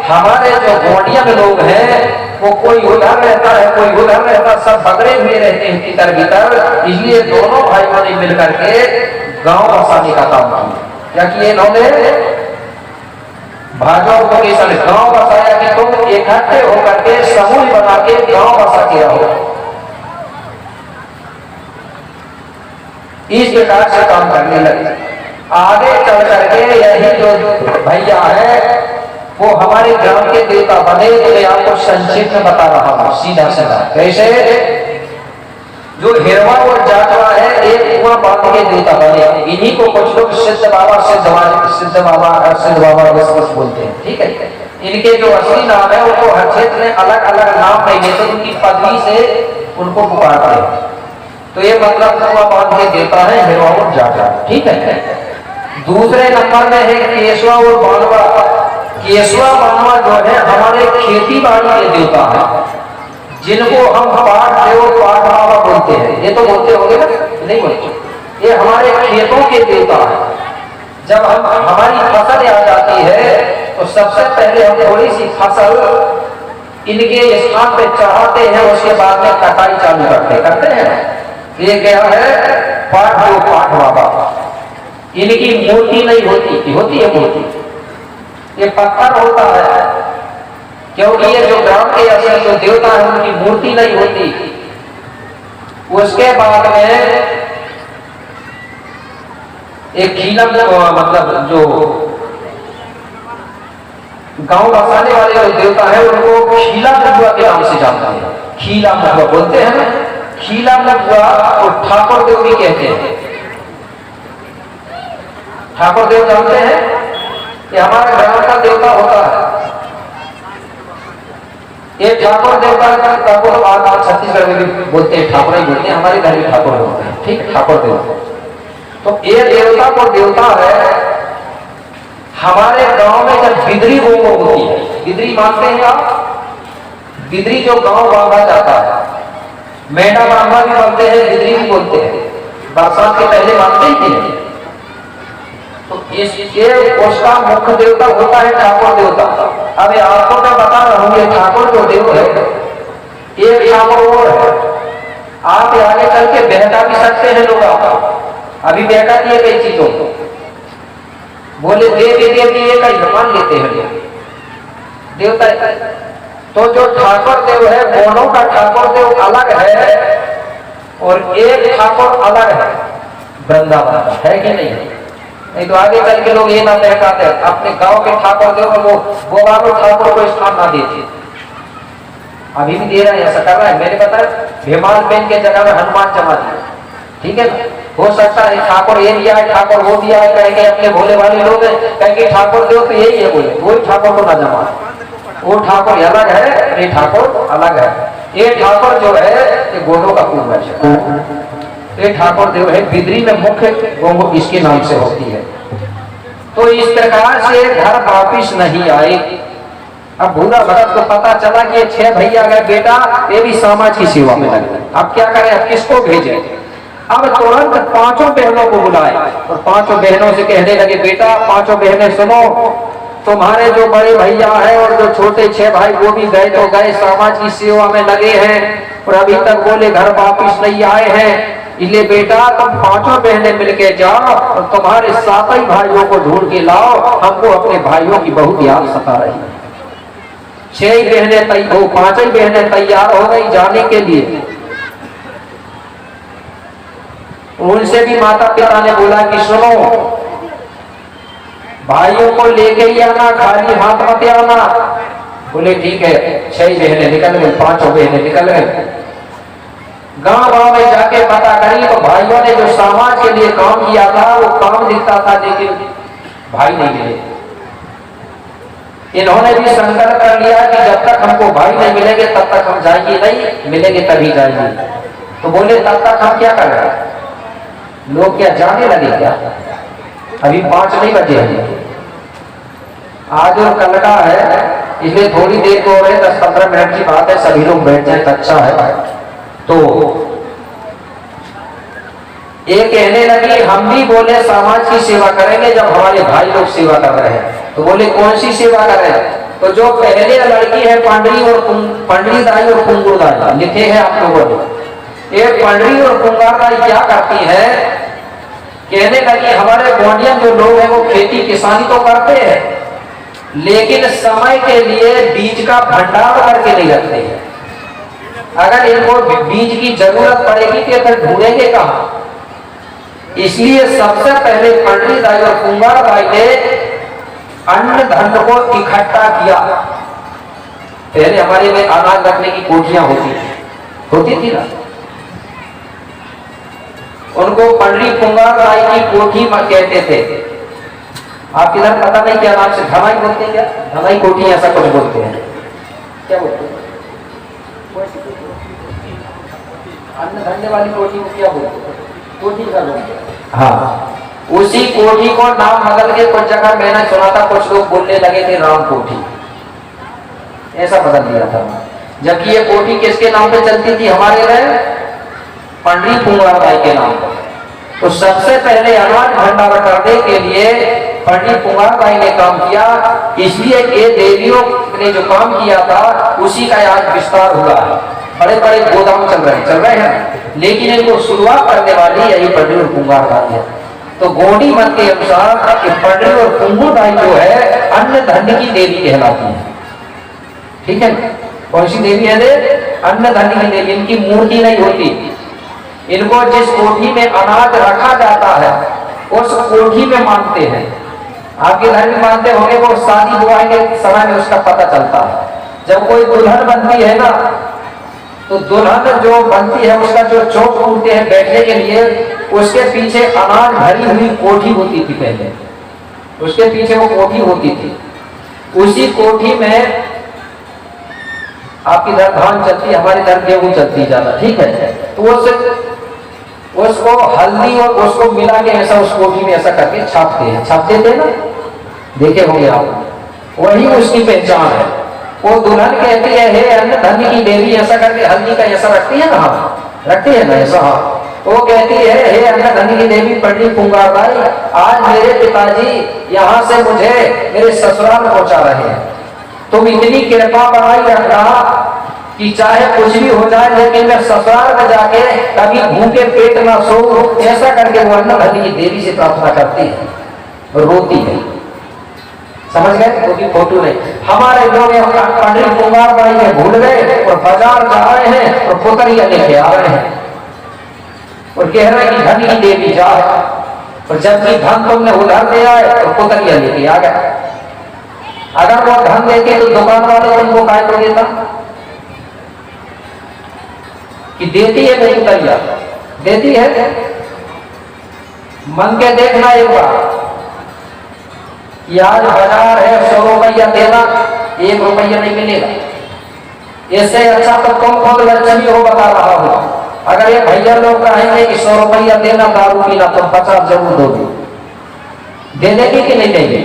हमारे जो गोंडिया में लोग हैं वो कोई उधर रहता है, कोई उधर रहता है, सब पकड़े हुए रहते हैं भीतर भीतर। इसलिए दोनों भाइयों ने मिलकर के गांव बसाने का काम किया। क्या किए इन्होंने? भाजो और मुकेशा ने गांव बसाया कि तुम इकट्ठे होकर के समूह बना के गांव बसा के रहो। इस प्रकार से काम करने लगे। आगे चल करके यही जो भैया है वो हमारे ग्राम के देवता बने। तो मैं आपको संक्षिप्त में बता रहा हूं, सीधा सीधा। कैसे? जो हेरवा और जाटवा है एक कुआं बांध के देवता बने। इन्हीं को कुछ लोग सिद्ध बाबा कुछ बोलते हैं। ठीक है। इनके जो असली नाम है उनको हर क्षेत्र में अलग अलग नाम नहीं देते, उनकी पदवी से उनको पुकारते हैं। तो ये मतलब कुआं बांध के देवता है हेरवा और जाटवा। ठीक है। दूसरे नंबर में है केशवा और बानवा। केशवा बानवा जो है हमारे खेती बाड़ी के देवता है, जिनको हम पाठ देव पाठ बाबा बोलते हैं। ये तो बोलते होंगे ना? नहीं बोलते। ये हमारे खेतों के देवता है। जब हम हमारी फसल आ जाती है तो सबसे पहले हम थोड़ी सी फसल इनके स्थान पे चढ़ाते हैं, उसके बाद में कटाई चालू करते हैं। ये क्या है? पाठ देव पाठ बाबा। इनकी मूर्ति नहीं होती है मूर्ति, ये पत्थर होता है। क्योंकि ये जो ग्राम के असली जो देवता है उनकी मूर्ति नहीं होती। उसके बाद में एक खीला मतलब जो गांव बसाने वाले जो देवता है उनको खीला महुआ के नाम से जानते हैं। खीला महुआ बोलते हैं ना? खीला महुआ और ठाकुर देव भी कहते हैं। ठाकुर देव जानते हैं? ये हमारे ग्राम का देवता होता है। ये ठाकुर देवता का ठाकुर आज छत्तीसगढ़ में भी बोलते हैं, ठाकुर ही बोलते हैं, हमारे घर भी ठाकुर बोलते हैं। ठीक है, ठाकुर देवता। तो ये देवता को देवता है। हमारे गांव में जब बिदरी होम होती है, बिदरी मानते हैं आप? बिदरी जो गांव बांधा जाता है, मेढा बांधा भी बोलते हैं, बिदरी भी बोलते हैं। बरसात के पहले मानते ही नहीं। तो इसके उसका मुख्य देवता होता है ठाकुर देवता। अब आपको मैं बता रहा हूं, ये ठाकुर जो देव है एक ठाकुर और है, आप आगे चल के बहका भी सकते हैं लोग, आप अभी बहका दिए कई चीजों को, बोले देवी का मान लेते हैं लोग देवता। तो जो ठाकुर देव है, दोनों का ठाकुर देव अलग है और एक ठाकुर अलग है वृंदावन, है कि नहीं? नहीं तो आगे चल के लोग ये ना बहकाते अपने गांव के ठाकुर देव को वो वालों ठाकुर को स्थान ना देते। अभी भी दे रहे हैं, ऐसा कर रहा है। मैंने बताया भीमाल बेन के जगह में हनुमान जमा दिया, ठीक है ना? हो सकता है ठाकुर ये दिया है, ठाकुर वो दिया है, कहेंगे अपने भोले वाले लोग कहेंगे ठाकुर देव तो यही है, बोले वही ठाकुर को ना जमा, वो ठाकुर अलग है, ये ठाकुर अलग है। ये ठाकुर जो है ये गोलों का पूर्वज है, ये ठाकुर देव है बिदरी में मुख्य गोंगो इसके नाम से होती है। तो इस प्रकार से घर वापिस नहीं आए। अब भूला भरत को पता चला कि ये 6 भैया गए बेटा, ये भी समाज की सेवा में लगे, अब क्या करें, अब किसको भेजे? अब तुरंत 5 बहनों को बुलाए और 5 बहनों से कहने लगे बेटा 5 बहनें सुनो, तुम्हारे जो बड़े भैया है और जो छोटे 6 भाई वो भी गए तो गए, समाज की सेवा में लगे हैं और अभी तक बोले घर वापिस नहीं आए हैं। इसलिए बेटा तुम 5 बहनें मिलके जाओ और तुम्हारे 7 ही भाइयों को ढूंढ के लाओ, हमको अपने भाइयों की बहुत याद सता रही है। 6 ही बहनें 5 ही बहनें तैयार हो गई जाने के लिए। उनसे भी माता पिता ने बोला कि सुनो भाइयों को लेके ही आना, खाली हाथ मत आना। बोले ठीक है। 6 बहनें निकल गई, 5 बहनें निकल गई। गांव में जाके पता करी तो भाइयों ने जो समाज के लिए काम किया था वो काम दिखता था, लेकिन भाई नहीं मिले। इन्होंने भी संकल्प कर लिया कि जब तक हमको भाई नहीं मिलेंगे तब तक हम जाएंगे नहीं, मिलेंगे तभी जाएंगे। तो बोले तब तक हम क्या कर रहे हैं? लोग क्या जाने लगे क्या? अभी 5 नहीं बजे हैं, आज और कल का है, इसलिए थोड़ी देर को है, 10-15 मिनट की बात है, सभी लोग बैठ जाए तो अच्छा है। तो ये कहने लगी हम भी बोले समाज की सेवा करेंगे जब हमारे भाई लोग सेवा कर रहे हैं। तो बोले कौन सी सेवा कर रहे हैं? तो जो पहले लड़की है पंडरी दाई और कुंगुर दाई लिखे हैं आप लोगों ने। ये पंडरी और कुंगार दाई क्या करती है? कहने लगी हमारे गोंडियन जो लोग हैं वो खेती किसानी तो करते हैं, लेकिन समय के लिए बीज का भंडार करके नहीं रखते हैं। अगर इनको बीज की जरूरत पड़ेगी तो फिर ढूंढेंगे कहां? इसलिए सबसे पहले पंडरी दाई और कुंगार दाई ने अन्न धन को इकट्ठा किया। पहले हमारे में अनाज रखने की कोठियां होती थी ना, उनको पंडरी कुंगार दाई की कोठी कहते थे। आप इधर पता नहीं क्या नाम से, धनाई बोलते हैं क्या? धनाई कोठी ऐसा कुछ बोलते हैं, क्या बोलते हैं? अन्न धन्य वाली कोठी को क्या बोलते हैं? कोठी का बोलते हैं। हाँ, उसी कोठी को नाम बदल के कुछ जगह मैंने सुना था कुछ लोग बोलने लगे थे राम कोठी, ऐसा बदल दिया था। जबकि ये कोठी किसके नाम पे चलती थी? हमारे गए पंडरी कुंगार दाई के नाम पर। तो सबसे पहले अनाज भंडार करने के लिए पंडरी कुंगार दाई ने काम किया। इसलिए ये देवियों ने जो काम किया था उसी का आज विस्तार हुआ है। बड़े बड़े गोदाम चल रहे हैं, लेकिन इनको शुरुआत करने वाली यही पंडरी और कुंगार दाई है। तो गोंडी मत के अनुसार पंडरी और कुंगुर दाई जो है अन्न धन्य की देवी कहलाती है। ठीक है, कौन सी देवी है? अन्न धन्य की देवी। इनकी मूर्ति नहीं होती, इनको जिस कोठी में अनाज रखा जाता है उस कोठी में मानते हैं। आपके घर में मानते होंगे, वो शादी विवाह के समय में उसका पता चलता है। जब कोई दुल्हन बनती है ना, तो दुल्हन जो बनती है उसका जो चौक टूटते हैं बैठने के लिए, उसके पीछे अनाज भरी हुई कोठी होती थी। पहले उसके पीछे वो कोठी होती थी। उसी कोठी में आपकी इधर धान चलती, हमारी इधर गेहूं चलती ज्यादा, ठीक है। तो उसको हल्दी और उसको मिला के ऐसा उस कोठी में ऐसा करके छापते थे ना, देखे होंगे आप। वही उसकी पहचान है। वो दुल्हन कहती है हे अन्न धन्य की देवी, ऐसा करके हल्दी का ऐसा रखती है ना, रखती है ना ऐसा। वो कहती है हे अन्न धन्य की देवी पंडरी कुंगार दाई, आज मेरे पिताजी यहाँ से मुझे मेरे ससुराल पहुंचा रहे हैं, तुम इतनी कृपा बनाई रखना कि चाहे कुछ भी हो जाए लेकिन मैं ससुराल में जाके कभी भूखे पेट ना सो, ऐसा करके वो अन्न धन की देवी से प्रार्थना करती है, रोती है। समझ गए? वो भी फोटो नहीं। हमारे लोग पंडित कुमार बाई में भूल गए और बाजार जा रहे हैं और पोतरिया लेके आ रहे हैं और कह रहे हैं कि धन की देवी जा, और जबकि धन तुमने उधार दिया है और पोतरिया लेके आ गया। अगर वो धन देते तो दुकान वाले तुमको काय को देता कि देती है नहीं पोतरिया, देती है। मन के देखना एक बार कि आज बाजार है 100 रुपया देना, 1 रुपया नहीं मिलेगा। इससे अच्छा तो तुम खुद लक्ष्मी हो, बता रहा हूं। अगर ये भैया लोग कहेंगे कि 100 रुपया देना दारू पीना, तुम 50 जरूर दोगे, दे देगी कि नहीं देगी?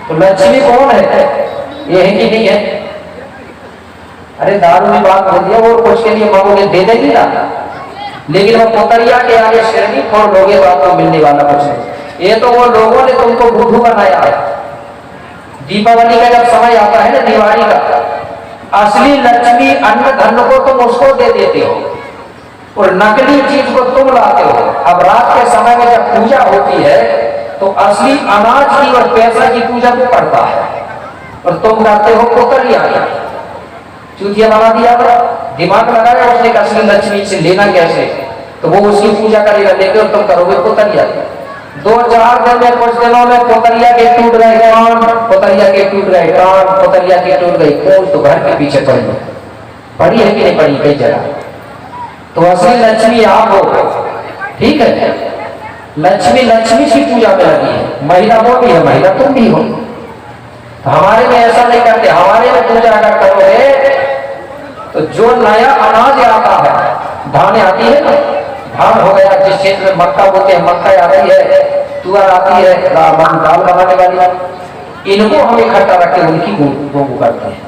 तो लक्ष्मी कौन है? ये है कि नहीं है? अरे दारू में बात हो दिया, और कुछ के लिए मांगोगे दे देगी ना, लेकिन वो पोतरिया के आगे सिर नहीं फोड़ लोगे तो आपको मिलने वाला कुछ नहीं। ये तो वो लोगों ने तुमको बुद्धू बनाया है। दीपावली का जब समय आता है ना, दिवाली का, असली लक्ष्मी अन्न धन को तुम उसको दे देते हो और नकली चीज को तुम लाते हो। अब रात के समय में जब पूजा होती है तो असली अनाज की और पैसा की पूजा को करता है और तुम करते हो पोतरिया। चूतिया बना दिया, दिमाग लगाया उसने, असली लक्ष्मी से लेना कैसे, तो वो उसकी पूजा करेगा, लेके और तुम करोगे पोतरिया। 2-4 दिन में, कुछ दिनों में पोतरिया के टूट गए कान, पोतरिया के टूट गए कान, पोतरिया के टूट गई पूंछ, तो घर के पीछे पड़ी है कि नहीं पड़ी कई जगह। तो असली लक्ष्मी आप हो, ठीक है? लक्ष्मी लक्ष्मी की पूजा में लगी है, महिला वो भी है, महिला तुम भी हो। तो हमारे में ऐसा नहीं करते। हमारे में पूजा अगर करोगे तो जो नया अनाज आता है, धान आती है ना, धान हो गया, जिस क्षेत्र में मक्का बोलते हैं, मक्का आ रही है, तुअर आती है, दाल बनाने वाली, इनको हम इकट्ठा रख के उनकी गोगू करते हैं।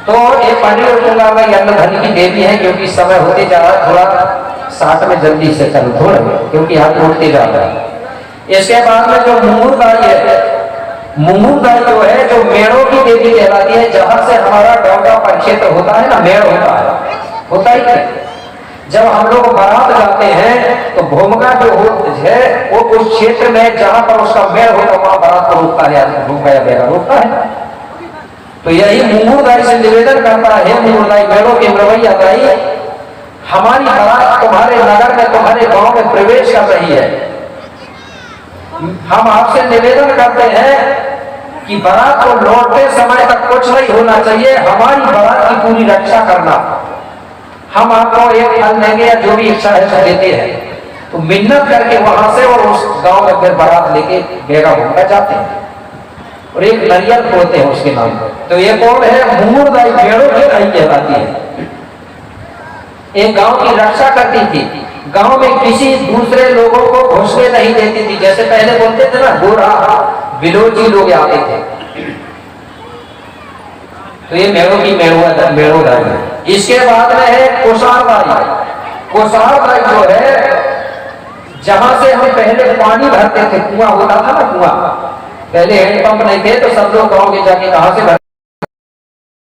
तो ये पंडित अन्न धन की देवी है, क्योंकि समय होते जा रहा है, थोड़ा 60 में जल्दी से चलो थोड़ा, क्योंकि हाथ उठते जा रहा है। इसके बाद में जो मुंगूरदाई है, मुंगूरदाई जो है, जो मेड़ों की देवी कहलाती है। जहां से हमारा गांव का परिक्षेत्र होता है ना, मेड़ होता ही है। जब हम लोग बारात जाते हैं तो भूमगा जो है वो उस क्षेत्र में जहां पर उसका मेड़ होता, वहां बारात को रोकता है, भूमगा या बेगा रोकता है। तो यही मुंगूरदाई से निवेदन करता है, मुंगूरदाई मेड़ों के रवैया दाई, हमारी बारात तुम्हारे नगर में, तुम्हारे गांव में प्रवेश कर रही है। हम आपसे निवेदन करते हैं कि बारात को लौटते समय तक कुछ नहीं होना चाहिए, हमारी बारात की पूरी रक्षा करना। हम आपको एक फल देंगे या जो भी इच्छा है सब देते हैं। तो मिन्नत करके वहां से और उस गांव में फिर बारात लेके बेगा भूमगा जाते हैं और एक नरियल फोड़ते हैं उसके नाम पर। तो ये कौन है? मुंगूरदाई मेड़ों की दाई कहलाती है। एक गांव की रक्षा करती थी, गांव में किसी दूसरे लोगों को घुसने नहीं देती थी। जैसे पहले बोलते थे ना, गोरा विरोधी लोग आते थे, तो ये मेड़ों की मेड़ोदाई है। इसके बाद में है कोसारदाई। कोसारदाई जो है, जहां से हम पहले पानी भरते थे, कुआं होता था ना, कुआं, पहले हैंडपंप नहीं थे तो सब लोग गांव के जाके कहां से